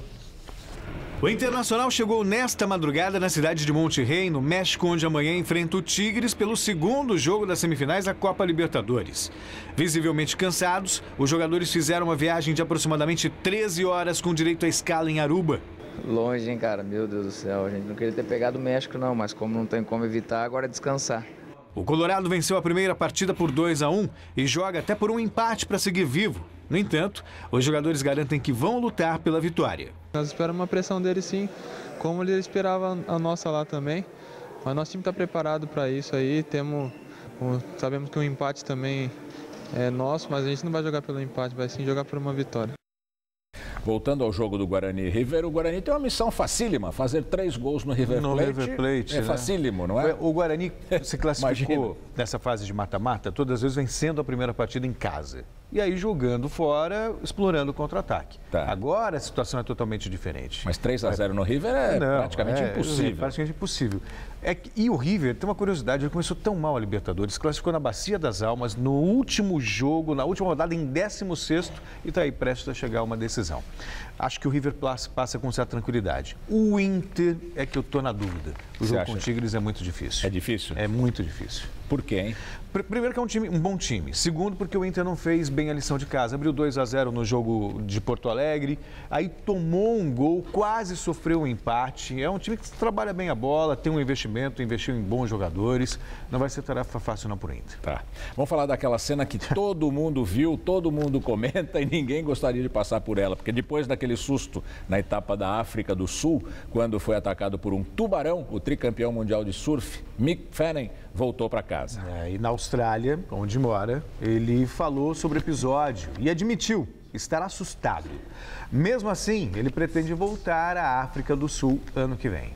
O Internacional chegou nesta madrugada na cidade de Monterrey, no México, onde amanhã enfrenta o Tigres pelo segundo jogo das semifinais da Copa Libertadores. Visivelmente cansados, os jogadores fizeram uma viagem de aproximadamente 13 horas com direito à escala em Aruba. Longe, hein, cara? Meu Deus do céu. A gente não queria ter pegado o México, não, mas como não tem como evitar, agora é descansar. O Colorado venceu a primeira partida por 2-1 e joga até por um empate para seguir vivo. No entanto, os jogadores garantem que vão lutar pela vitória. Nós esperamos uma pressão deles, sim, como ele esperava a nossa lá também. Mas nosso time está preparado para isso aí. Sabemos que o empate também é nosso, mas a gente não vai jogar pelo empate, vai sim jogar por uma vitória. Voltando ao jogo do Guarani e River, o Guarani tem uma missão facílima, fazer 3 gols no River Plate. É facílimo, não é? O Guarani se classificou nessa fase de mata-mata, todas as vezes vencendo a primeira partida em casa. E aí jogando fora, explorando o contra-ataque. Agora a situação é totalmente diferente. Mas 3-0 no River é praticamente impossível. É praticamente impossível. E o River tem uma curiosidade, ele começou tão mal a Libertadores, classificou na Bacia das Almas, no último jogo, na última rodada, em 16º, e está aí prestes a chegar a uma decisão. Acho que o River passa com certa tranquilidade. O Inter é que eu estou na dúvida. O jogo com o Tigres é muito difícil. É difícil? É muito difícil. Por quê, hein? Primeiro que é um bom time. Segundo, porque o Inter não fez bem a lição de casa. Abriu 2-0 no jogo de Porto Alegre, aí tomou um gol, quase sofreu um empate. É um time que trabalha bem a bola, tem um investimento, investiu em bons jogadores. Não vai ser tarefa fácil não pro Inter. Tá. Vamos falar daquela cena que todo mundo viu, todo mundo comenta e ninguém gostaria de passar por ela. Porque depois daquele susto na etapa da África do Sul, quando foi atacado por um tubarão, o tricampeão mundial de surf, Mick Fanning, voltou para casa. E na Austrália, onde mora, ele falou sobre o episódio e admitiu estar assustado. Mesmo assim, ele pretende voltar à África do Sul ano que vem.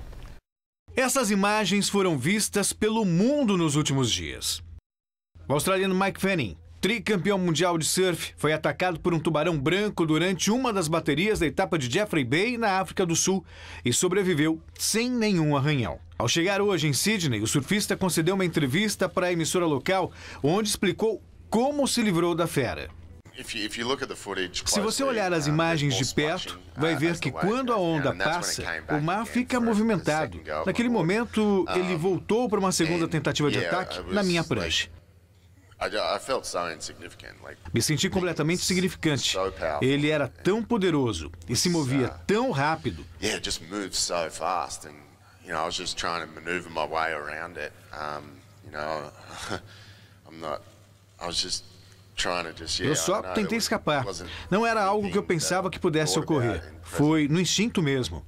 Essas imagens foram vistas pelo mundo nos últimos dias. O australiano Mike Fanning, tricampeão mundial de surf, foi atacado por um tubarão branco durante uma das baterias da etapa de Jeffrey Bay, na África do Sul, e sobreviveu sem nenhum arranhão. Ao chegar hoje em Sydney, o surfista concedeu uma entrevista para a emissora local, onde explicou como se livrou da fera. Se você olhar as imagens de perto, vai ver que quando a onda passa, o mar fica movimentado. Naquele momento, ele voltou para uma segunda tentativa de ataque na minha prancha. Me senti completamente insignificante. Ele era tão poderoso e se movia tão rápido. Eu só tentei escapar. Não era algo que eu pensava que pudesse ocorrer. Foi no instinto mesmo.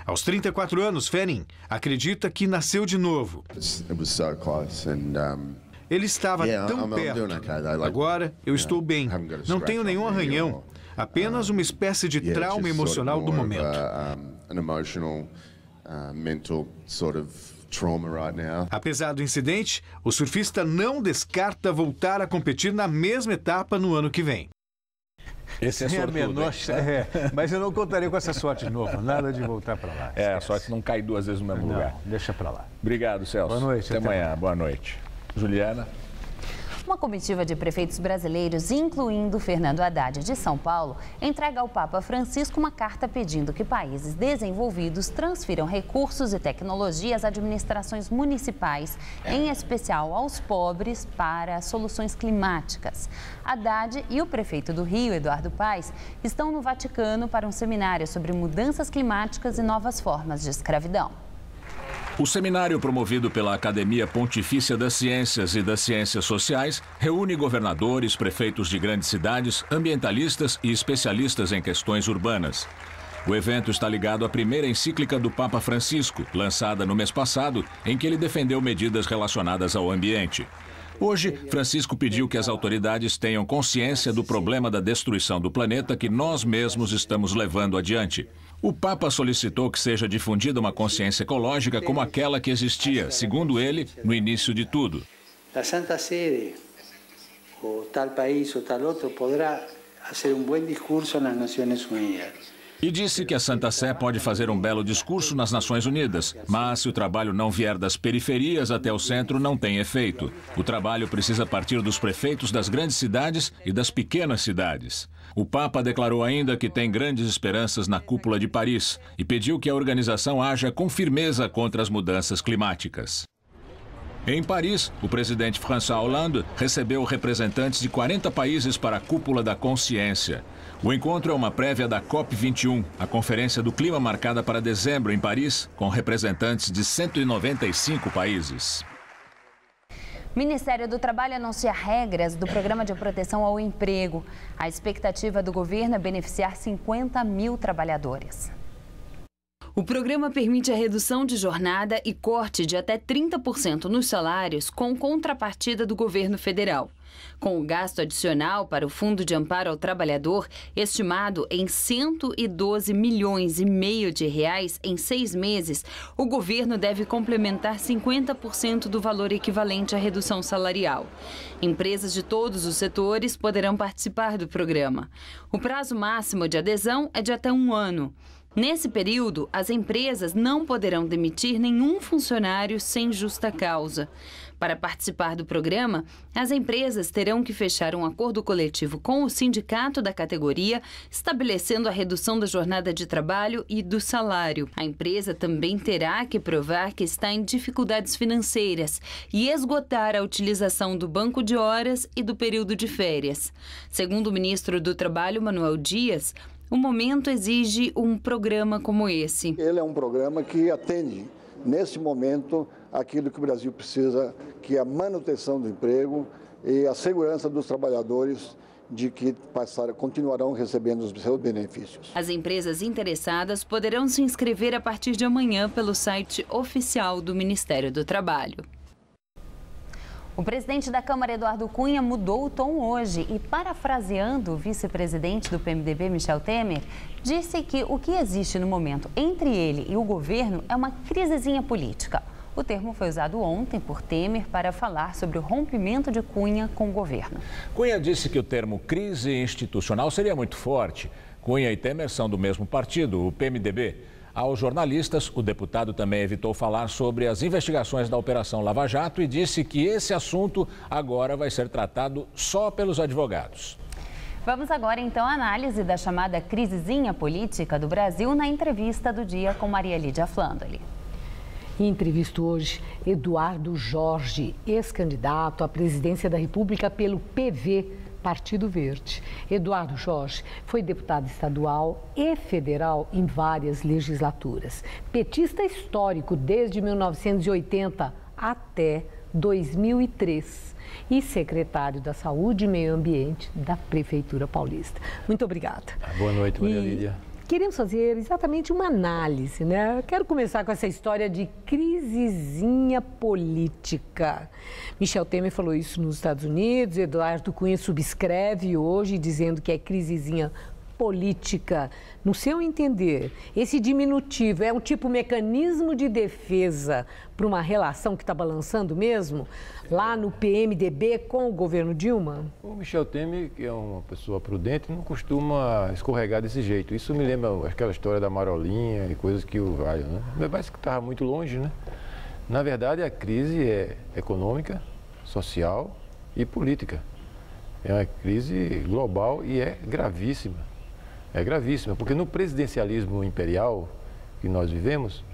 Aos 34 anos, Fanning acredita que nasceu de novo. Ele estava tão perto. Agora eu estou bem. Não tenho nenhum arranhão. Apenas uma espécie de trauma emocional do momento. Apesar do incidente, o surfista não descarta voltar a competir na mesma etapa no ano que vem. Esse é sortudo, mas eu não contaria com essa sorte de novo, nada de voltar para lá. A sorte não cai duas vezes no mesmo lugar. Deixa para lá. Obrigado, Celso. Boa noite. Até amanhã. Boa noite. Juliana. Uma comitiva de prefeitos brasileiros, incluindo Fernando Haddad de São Paulo, entrega ao Papa Francisco uma carta pedindo que países desenvolvidos transfiram recursos e tecnologia às administrações municipais, em especial aos pobres, para soluções climáticas. Haddad e o prefeito do Rio, Eduardo Paes, estão no Vaticano para um seminário sobre mudanças climáticas e novas formas de escravidão. O seminário promovido pela Academia Pontifícia das Ciências e das Ciências Sociais reúne governadores, prefeitos de grandes cidades, ambientalistas e especialistas em questões urbanas. O evento está ligado à primeira encíclica do Papa Francisco, lançada no mês passado, em que ele defendeu medidas relacionadas ao ambiente. Hoje, Francisco pediu que as autoridades tenham consciência do problema da destruição do planeta que nós mesmos estamos levando adiante. O Papa solicitou que seja difundida uma consciência ecológica como aquela que existia, segundo ele, no início de tudo. A Santa Sede, ou tal país ou tal outro, poderá fazer bom discurso nas Nações Unidas. E disse que a Santa Sé pode fazer um belo discurso nas Nações Unidas, mas se o trabalho não vier das periferias até o centro, não tem efeito. O trabalho precisa partir dos prefeitos das grandes cidades e das pequenas cidades. O Papa declarou ainda que tem grandes esperanças na Cúpula de Paris e pediu que a organização haja com firmeza contra as mudanças climáticas. Em Paris, o presidente François Hollande recebeu representantes de 40 países para a Cúpula da Consciência. O encontro é uma prévia da COP21, a conferência do clima marcada para dezembro em Paris, com representantes de 195 países. O Ministério do Trabalho anuncia regras do Programa de Proteção ao Emprego. A expectativa do governo é beneficiar 50 mil trabalhadores. O programa permite a redução de jornada e corte de até 30% nos salários com contrapartida do governo federal. Com o gasto adicional para o Fundo de Amparo ao Trabalhador, estimado em 112 milhões e meio de reais em 6 meses, o governo deve complementar 50% do valor equivalente à redução salarial. Empresas de todos os setores poderão participar do programa. O prazo máximo de adesão é de até 1 ano. Nesse período, as empresas não poderão demitir nenhum funcionário sem justa causa. Para participar do programa, as empresas terão que fechar um acordo coletivo com o sindicato da categoria, estabelecendo a redução da jornada de trabalho e do salário. A empresa também terá que provar que está em dificuldades financeiras e esgotar a utilização do banco de horas e do período de férias. Segundo o ministro do Trabalho, Manuel Dias, o momento exige um programa como esse. Ele é um programa que atende, nesse momento, aquilo que o Brasil precisa, que é a manutenção do emprego e a segurança dos trabalhadores de que continuarão recebendo os seus benefícios. As empresas interessadas poderão se inscrever a partir de amanhã pelo site oficial do Ministério do Trabalho. O presidente da Câmara, Eduardo Cunha, mudou o tom hoje e, parafraseando o vice-presidente do PMDB, Michel Temer, disse que o que existe no momento entre ele e o governo é uma crisezinha política. O termo foi usado ontem por Temer para falar sobre o rompimento de Cunha com o governo. Cunha disse que o termo crise institucional seria muito forte. Cunha e Temer são do mesmo partido, o PMDB. Aos jornalistas, o deputado também evitou falar sobre as investigações da Operação Lava Jato e disse que esse assunto agora vai ser tratado só pelos advogados. Vamos agora, então, à análise da chamada crisezinha política do Brasil na entrevista do dia com Maria Lídia Flandoli. Entrevisto hoje Eduardo Jorge, ex-candidato à presidência da República pelo PV, Partido Verde. Eduardo Jorge foi deputado estadual e federal em várias legislaturas. Petista histórico desde 1980 até 2003 e secretário da Saúde e Meio Ambiente da Prefeitura Paulista. Muito obrigada. Boa noite, Maria Lídia. Queremos fazer exatamente uma análise, né? Eu quero começar com essa história de crisezinha política. Michel Temer falou isso nos Estados Unidos, Eduardo Cunha subscreve hoje dizendo que é crisezinha política. No seu entender, esse diminutivo é um tipo mecanismo de defesa para uma relação que está balançando mesmo lá no PMDB com o governo Dilma? O Michel Temer, que é uma pessoa prudente, não costuma escorregar desse jeito. Isso me lembra aquela história da marolinha e coisas que o valham, né? Mas parece que estava muito longe, né? Na verdade, a crise é econômica, social e política. É uma crise global e é gravíssima. É gravíssima, porque no presidencialismo imperial que nós vivemos,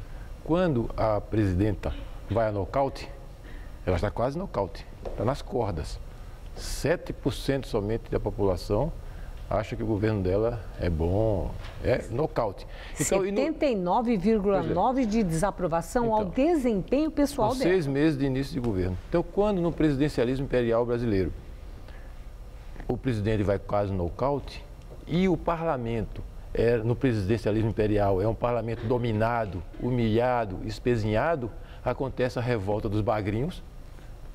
quando a presidenta vai a nocaute, ela está quase nocaute, está nas cordas. 7% somente da população acha que o governo dela é bom, é nocaute. Então, 79,9% de desaprovação ao desempenho pessoal dela. 6 meses de início de governo. Então, quando no presidencialismo imperial brasileiro, o presidente vai quase nocaute, e o parlamento, no presidencialismo imperial, é um parlamento dominado, humilhado, espezinhado, acontece a revolta dos bagrinhos,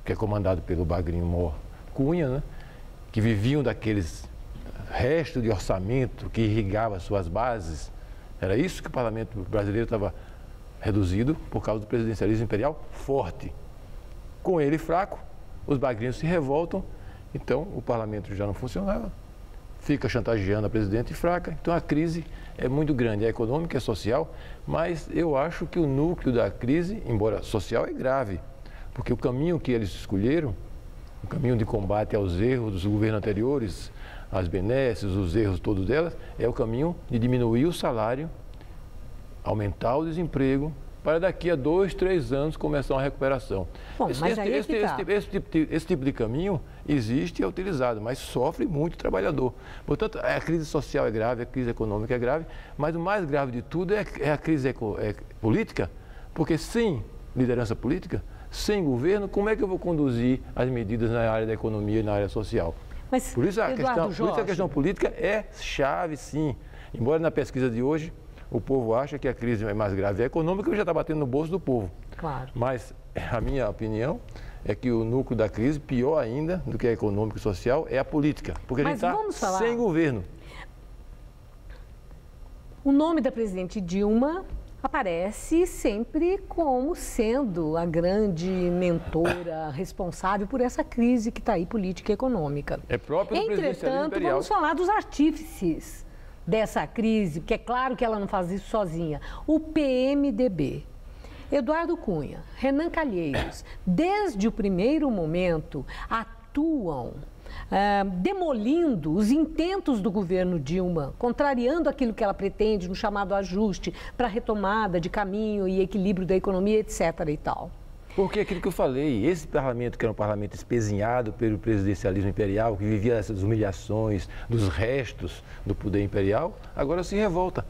que é comandado pelo bagrinho Mor Cunha, né? Que viviam daqueles restos de orçamento que irrigava suas bases. Era isso que o parlamento brasileiro estava reduzido por causa do presidencialismo imperial forte. Com ele fraco, os bagrinhos se revoltam, então o parlamento já não funcionava. Fica chantageando a presidente fraca, então a crise é muito grande, é econômica, é social, mas eu acho que o núcleo da crise, embora social, é grave, porque o caminho que eles escolheram, o caminho de combate aos erros dos governos anteriores, às benesses, os erros todos delas, é o caminho de diminuir o salário, aumentar o desemprego, para daqui a 2, 3 anos começar uma recuperação. Bom, Esse tipo de caminho existe e é utilizado, mas sofre muito o trabalhador. Portanto, a crise social é grave, a crise econômica é grave, mas o mais grave de tudo é a crise política, porque sem liderança política, sem governo, como é que eu vou conduzir as medidas na área da economia e na área social? Mas, por isso a questão política é chave, sim. Embora na pesquisa de hoje o povo acha que a crise é mais grave é econômica e já está batendo no bolso do povo. Claro. Mas a minha opinião é que o núcleo da crise, pior ainda do que a econômica e social, é a política. Porque a gente está sem governo. O nome da presidente Dilma aparece sempre como sendo a grande mentora responsável por essa crise que está aí, política e econômica. É próprio do presidencialismo imperial. Vamos falar dos artífices dessa crise, porque é claro que ela não faz isso sozinha. O PMDB, Eduardo Cunha, Renan Calheiros, desde o primeiro momento atuam demolindo os intentos do governo Dilma, contrariando aquilo que ela pretende no chamado ajuste para retomada de caminho e equilíbrio da economia, etc. e tal. Porque aquilo que eu falei, esse parlamento que era um parlamento espezinhado pelo presidencialismo imperial, que vivia dessas humilhações, dos restos do poder imperial, agora se revolta.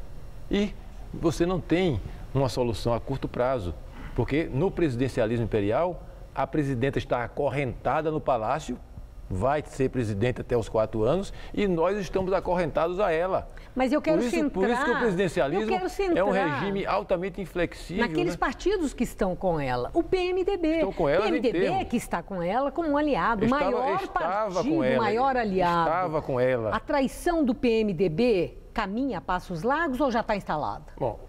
E você não tem uma solução a curto prazo, porque no presidencialismo imperial, a presidenta está acorrentada no palácio, vai ser presidente até os 4 anos e nós estamos acorrentados a ela. Mas eu quero por isso que o presidencialismo é um regime altamente inflexível. Naqueles partidos que estão com ela. O PMDB. Estão com ela. O PMDB é que está com ela como um aliado. Maior partido, maior aliado. Estava com ela. A traição do PMDB caminha a passos largos ou já está instalada? Bom,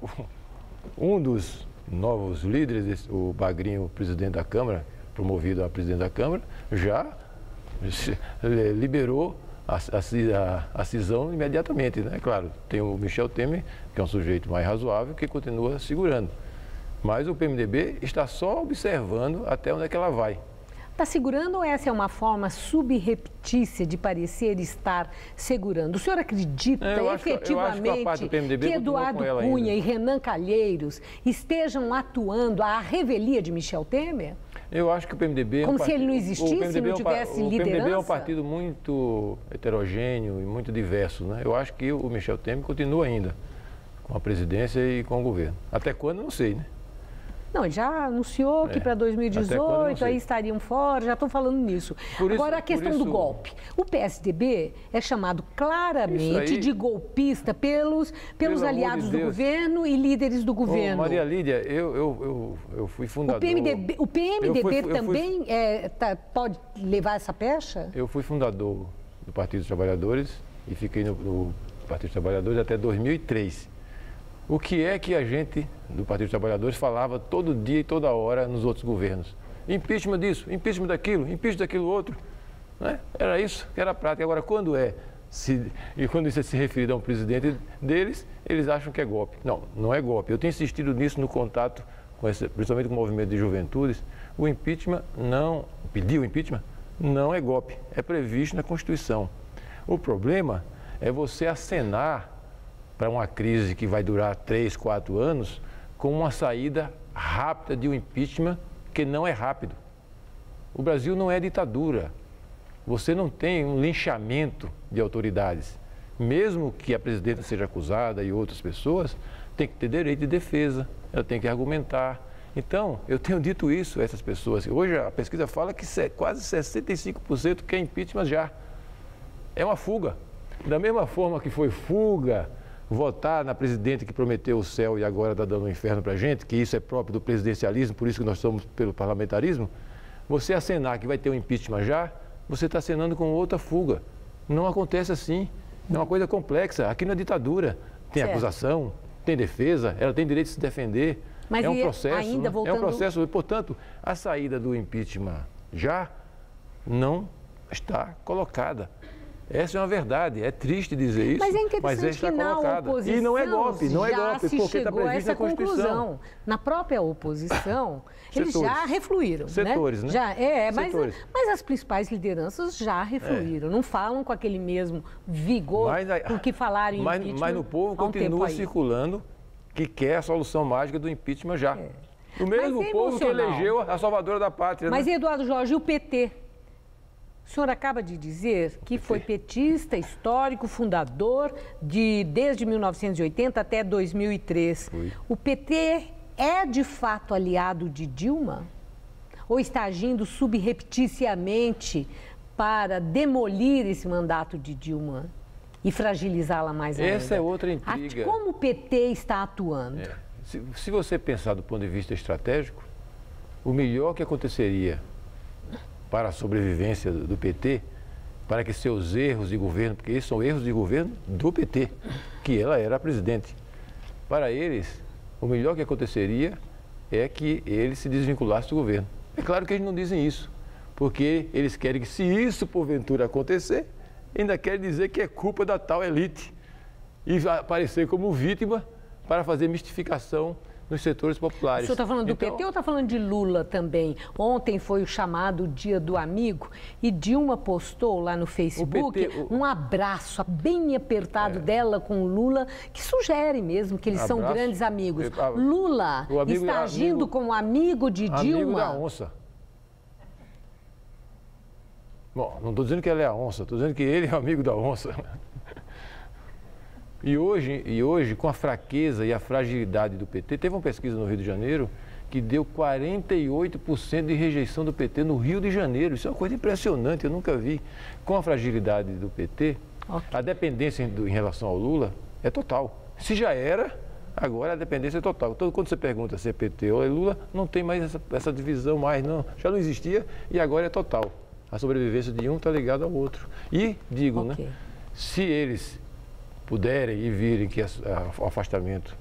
um dos novos líderes, o Bagrinho, presidente da Câmara, promovido a presidente da Câmara, já liberou a cisão imediatamente, né? Claro, tem o Michel Temer, que é um sujeito mais razoável, que continua segurando. Mas o PMDB está só observando até onde é que ela vai. Está segurando ou essa é uma forma subreptícia de parecer estar segurando? O senhor acredita efetivamente que Eduardo Cunha e Renan Calheiros estejam atuando à revelia de Michel Temer? Eu acho que o PMDB... Como se ele não existisse, não tivesse liderança? O PMDB é um partido muito heterogêneo e muito diverso, né? Eu acho que o Michel Temer continua ainda com a presidência e com o governo. Até quando, não sei, né? Não, ele já anunciou que para 2018 aí estariam fora, já estão falando nisso. Agora, a questão do golpe. O PSDB é chamado claramente de golpista pelos aliados do governo e líderes do governo. Maria Lídia, eu fui fundador... O PMDB também pode levar essa pecha? Eu fui fundador do Partido dos Trabalhadores e fiquei no Partido dos Trabalhadores até 2003. O que é que a gente, do Partido dos Trabalhadores, falava todo dia e toda hora nos outros governos? Impeachment disso, impeachment daquilo outro. Né? Era isso que era a prática. Agora, quando isso é se referido a um presidente deles, eles acham que é golpe. Não, não é golpe. Eu tenho insistido nisso no contato, principalmente com o movimento de juventudes. O impeachment pedir o impeachment não é golpe. É previsto na Constituição. O problema é você acenar para uma crise que vai durar 3, 4 anos, com uma saída rápida de um impeachment que não é rápido. O Brasil não é ditadura. Você não tem um linchamento de autoridades. Mesmo que a presidenta seja acusada e outras pessoas, tem que ter direito de defesa, ela tem que argumentar. Então, eu tenho dito isso a essas pessoas. Hoje a pesquisa fala que quase 65% quer impeachment já. É uma fuga. Da mesma forma que foi fuga votar na presidente que prometeu o céu e agora está dando um inferno para a gente, que isso é próprio do presidencialismo, por isso que nós somos pelo parlamentarismo, você acenar que vai ter um impeachment já, você está acenando com outra fuga. Não acontece assim. É uma coisa complexa. Aqui na ditadura tem acusação, tem defesa, ela tem direito de se defender. Mas é um processo. Ainda voltando... É um processo. Portanto, a saída do impeachment já não está colocada. Essa é uma verdade, é triste dizer isso, mas é interessante está que na oposição e não é golpe, porque está previsto na Constituição. Conclusão. Na própria oposição, eles já refluíram. Setores, né? Já, mas as principais lideranças já refluíram, não falam com aquele mesmo vigor com que falaram em impeachment. Mas no povo continua circulando que quer a solução mágica do impeachment já. O mesmo povo que elegeu a salvadora da pátria. Mas, Eduardo Jorge, e o PT? O senhor acaba de dizer que foi petista, histórico, fundador, desde 1980 até 2003. O PT é, de fato, aliado de Dilma? Ou está agindo subrepticiamente para demolir esse mandato de Dilma e fragilizá-la mais ainda? Essa é outra intriga. Como o PT está atuando? Se você pensar do ponto de vista estratégico, o melhor que aconteceria para a sobrevivência do PT, para que seus erros de governo, porque esses são erros de governo do PT, que ela era a presidente. Para eles, o melhor que aconteceria é que ele se desvinculasse do governo. É claro que eles não dizem isso, porque eles querem que, se isso porventura acontecer, ainda querem dizer que é culpa da tal elite e aparecer como vítima para fazer mistificação nos setores populares. O senhor está falando do PT ou está falando de Lula também? Ontem foi o chamado Dia do Amigo e Dilma postou lá no Facebook um abraço bem apertado dela com o Lula, que sugere mesmo que eles são grandes amigos. Lula está agindo como amigo de Dilma? Amigo da onça. Bom, não estou dizendo que ela é a onça, estou dizendo que ele é amigo da onça. E hoje, com a fraqueza e a fragilidade do PT, teve uma pesquisa no Rio de Janeiro que deu 48% de rejeição do PT no Rio de Janeiro. Isso é uma coisa impressionante, eu nunca vi. Com a fragilidade do PT, a dependência em relação ao Lula é total. Se já era, agora a dependência é total. Então, quando você pergunta se é PT ou é Lula, não tem mais essa divisão mais, não. Já não existia e agora é total. A sobrevivência de um está ligada ao outro. E, digo, né, se eles puderem e virem que o afastamento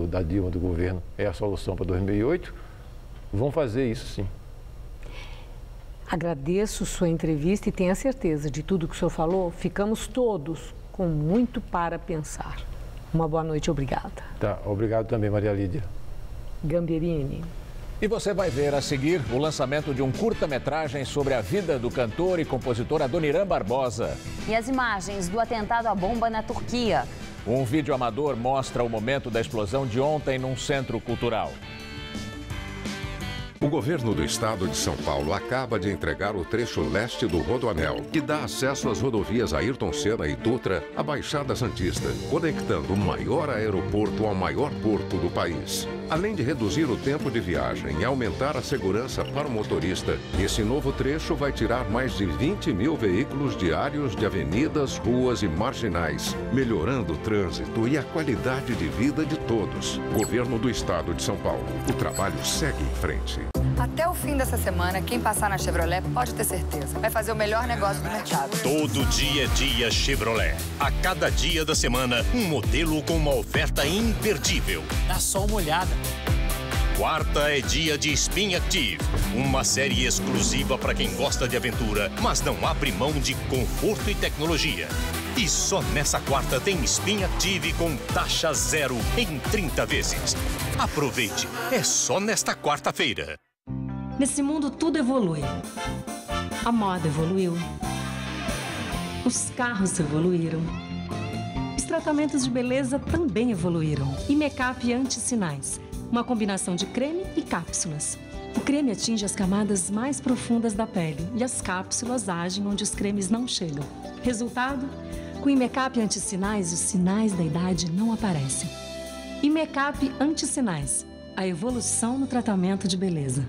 da Dilma do governo é a solução para 2008, vão fazer isso sim. Agradeço sua entrevista e tenha certeza de tudo que o senhor falou, ficamos todos com muito para pensar. Uma boa noite, obrigada. Tá, obrigado também, Maria Lídia. Gamberini. E você vai ver a seguir o lançamento de um curta-metragem sobre a vida do cantor e compositor Adoniran Barbosa. E as imagens do atentado à bomba na Turquia. Um vídeo amador mostra o momento da explosão de ontem num centro cultural. O governo do estado de São Paulo acaba de entregar o trecho leste do Rodoanel, que dá acesso às rodovias Ayrton Senna e Dutra à Baixada Santista, conectando o maior aeroporto ao maior porto do país. Além de reduzir o tempo de viagem e aumentar a segurança para o motorista, esse novo trecho vai tirar mais de 20 mil veículos diários de avenidas, ruas e marginais, melhorando o trânsito e a qualidade de vida de todos. Governo do estado de São Paulo. O trabalho segue em frente. Até o fim dessa semana, quem passar na Chevrolet pode ter certeza. Vai fazer o melhor negócio do mercado. Todo dia é dia Chevrolet. A cada dia da semana, um modelo com uma oferta imperdível. Dá só uma olhada. Quarta é dia de Spin Active, uma série exclusiva para quem gosta de aventura, mas não abre mão de conforto e tecnologia. E só nessa quarta tem Spin Active com taxa zero em 30 vezes. Aproveite, é só nesta quarta-feira. Nesse mundo tudo evolui. A moda evoluiu. Os carros evoluíram. Os tratamentos de beleza também evoluíram. E make-up anti-sinais. Uma combinação de creme e cápsulas. O creme atinge as camadas mais profundas da pele e as cápsulas agem onde os cremes não chegam. Resultado? Com Imecap anti-sinais, os sinais da idade não aparecem. Imecap anti-sinais. A evolução no tratamento de beleza.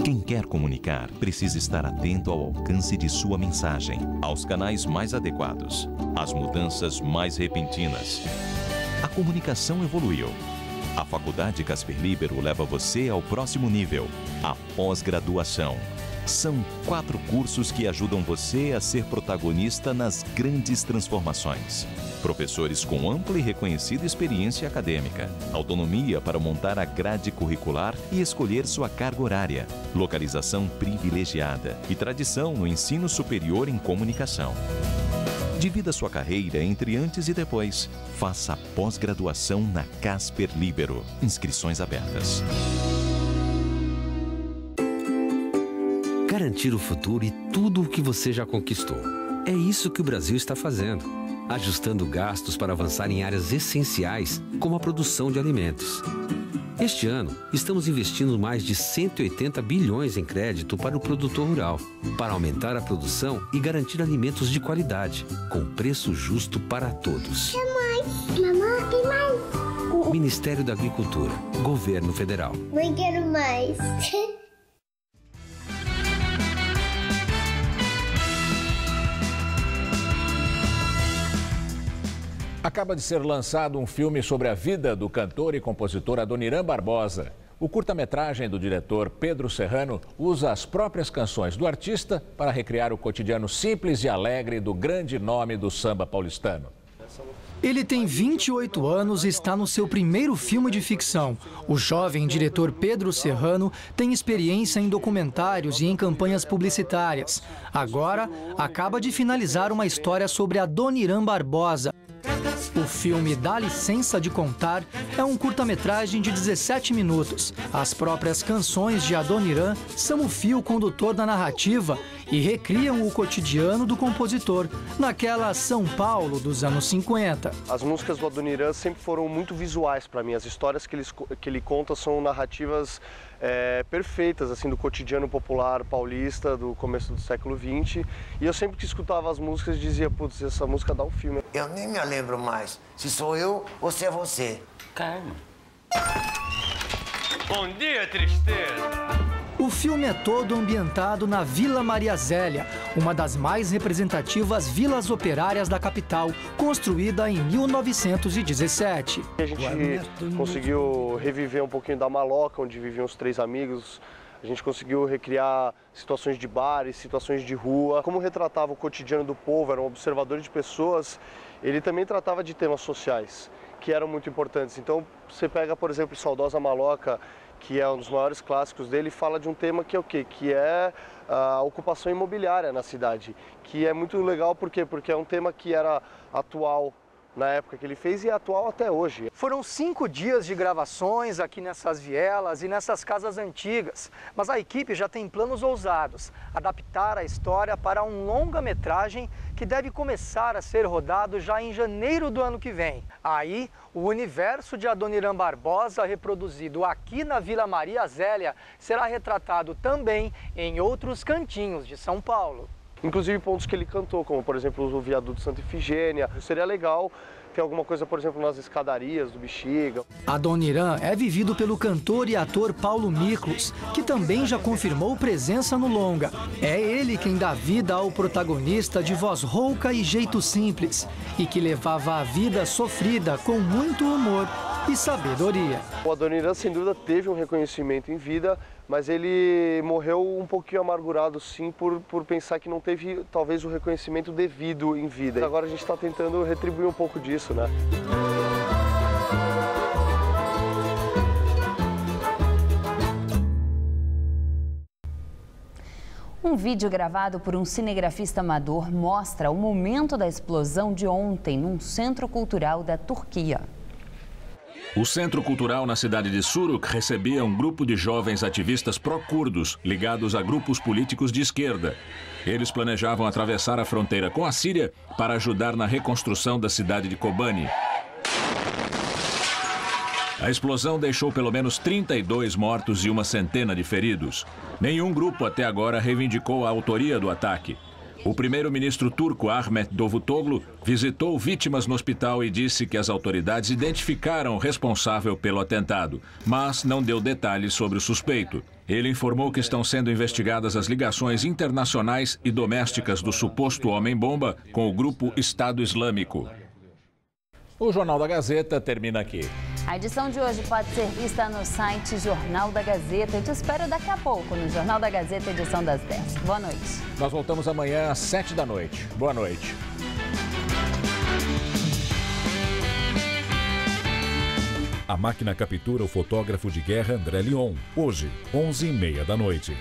Quem quer comunicar precisa estar atento ao alcance de sua mensagem, aos canais mais adequados, às mudanças mais repentinas. A comunicação evoluiu. A Faculdade Casper Libero leva você ao próximo nível, a pós-graduação. São 4 cursos que ajudam você a ser protagonista nas grandes transformações. Professores com ampla e reconhecida experiência acadêmica, autonomia para montar a grade curricular e escolher sua carga horária, localização privilegiada e tradição no ensino superior em comunicação. Divida sua carreira entre antes e depois. Faça a pós-graduação na Casper Libero. Inscrições abertas. Garantir o futuro e tudo o que você já conquistou. É isso que o Brasil está fazendo, ajustando gastos para avançar em áreas essenciais, como a produção de alimentos. Este ano, estamos investindo mais de 180 bilhões em crédito para o produtor rural, para aumentar a produção e garantir alimentos de qualidade, com preço justo para todos. Mamãe, tem mais. Ministério da Agricultura, Governo Federal. Mãe, quero mais. Acaba de ser lançado um filme sobre a vida do cantor e compositor Adoniran Barbosa. O curta-metragem do diretor Pedro Serrano usa as próprias canções do artista para recriar o cotidiano simples e alegre do grande nome do samba paulistano. Ele tem 28 anos e está no seu primeiro filme de ficção. O jovem diretor Pedro Serrano tem experiência em documentários e em campanhas publicitárias. Agora, acaba de finalizar uma história sobre Adoniran Barbosa. O filme Dá Licença de Contar é um curta-metragem de 17 minutos. As próprias canções de Adoniran são o fio condutor da narrativa e recriam o cotidiano do compositor, naquela São Paulo dos anos 50. As músicas do Adoniran sempre foram muito visuais para mim. As histórias que ele conta são narrativas perfeitas assim do cotidiano popular paulista do começo do século XX. E eu sempre que escutava as músicas dizia, putz, essa música dá um filme. Eu nem me lembro mais se sou eu ou se é você. Calma. Bom dia, tristeza! O filme é todo ambientado na Vila Maria Zélia, uma das mais representativas vilas operárias da capital, construída em 1917. A gente conseguiu reviver um pouquinho da maloca, onde viviam os 3 amigos. A gente conseguiu recriar situações de bares, situações de rua. Como retratava o cotidiano do povo, era um observador de pessoas, ele também tratava de temas sociais, que eram muito importantes. Então, você pega, por exemplo, Saudosa Maloca, que é um dos maiores clássicos dele, fala de um tema que é o quê? Que é a ocupação imobiliária na cidade, que é muito legal, por quê? Porque é um tema que era atual na época que ele fez e é atual até hoje. Foram 5 dias de gravações aqui nessas vielas e nessas casas antigas, mas a equipe já tem planos ousados, adaptar a história para um longa-metragem que deve começar a ser rodado já em janeiro do ano que vem. Aí, o universo de Adoniran Barbosa, reproduzido aqui na Vila Maria Zélia, será retratado também em outros cantinhos de São Paulo. Inclusive pontos que ele cantou, como por exemplo o viaduto Santa Ifigênia. Seria legal ter alguma coisa, por exemplo, nas escadarias do Bexiga. Adoniran é vivido pelo cantor e ator Paulo Miklos, que também já confirmou presença no longa. É ele quem dá vida ao protagonista de voz rouca e jeito simples, e que levava a vida sofrida com muito humor e sabedoria. O Adoniran, sem dúvida, teve um reconhecimento em vida, mas ele morreu um pouquinho amargurado, sim, por pensar que não teve, talvez, o reconhecimento devido em vida. Agora a gente está tentando retribuir um pouco disso, né? Um vídeo gravado por um cinegrafista amador mostra o momento da explosão de ontem num centro cultural da Turquia. O Centro Cultural na cidade de Suruk recebia um grupo de jovens ativistas pró-curdos ligados a grupos políticos de esquerda. Eles planejavam atravessar a fronteira com a Síria para ajudar na reconstrução da cidade de Kobani. A explosão deixou pelo menos 32 mortos e uma centena de feridos. Nenhum grupo até agora reivindicou a autoria do ataque. O primeiro-ministro turco Ahmet Davutoglu visitou vítimas no hospital e disse que as autoridades identificaram o responsável pelo atentado, mas não deu detalhes sobre o suspeito. Ele informou que estão sendo investigadas as ligações internacionais e domésticas do suposto homem-bomba com o grupo Estado Islâmico. O Jornal da Gazeta termina aqui. A edição de hoje pode ser vista no site Jornal da Gazeta. Eu te espero daqui a pouco no Jornal da Gazeta, edição das 10. Boa noite. Nós voltamos amanhã às 7 da noite. Boa noite. A máquina captura o fotógrafo de guerra André Lyon. Hoje, 11h30 da noite.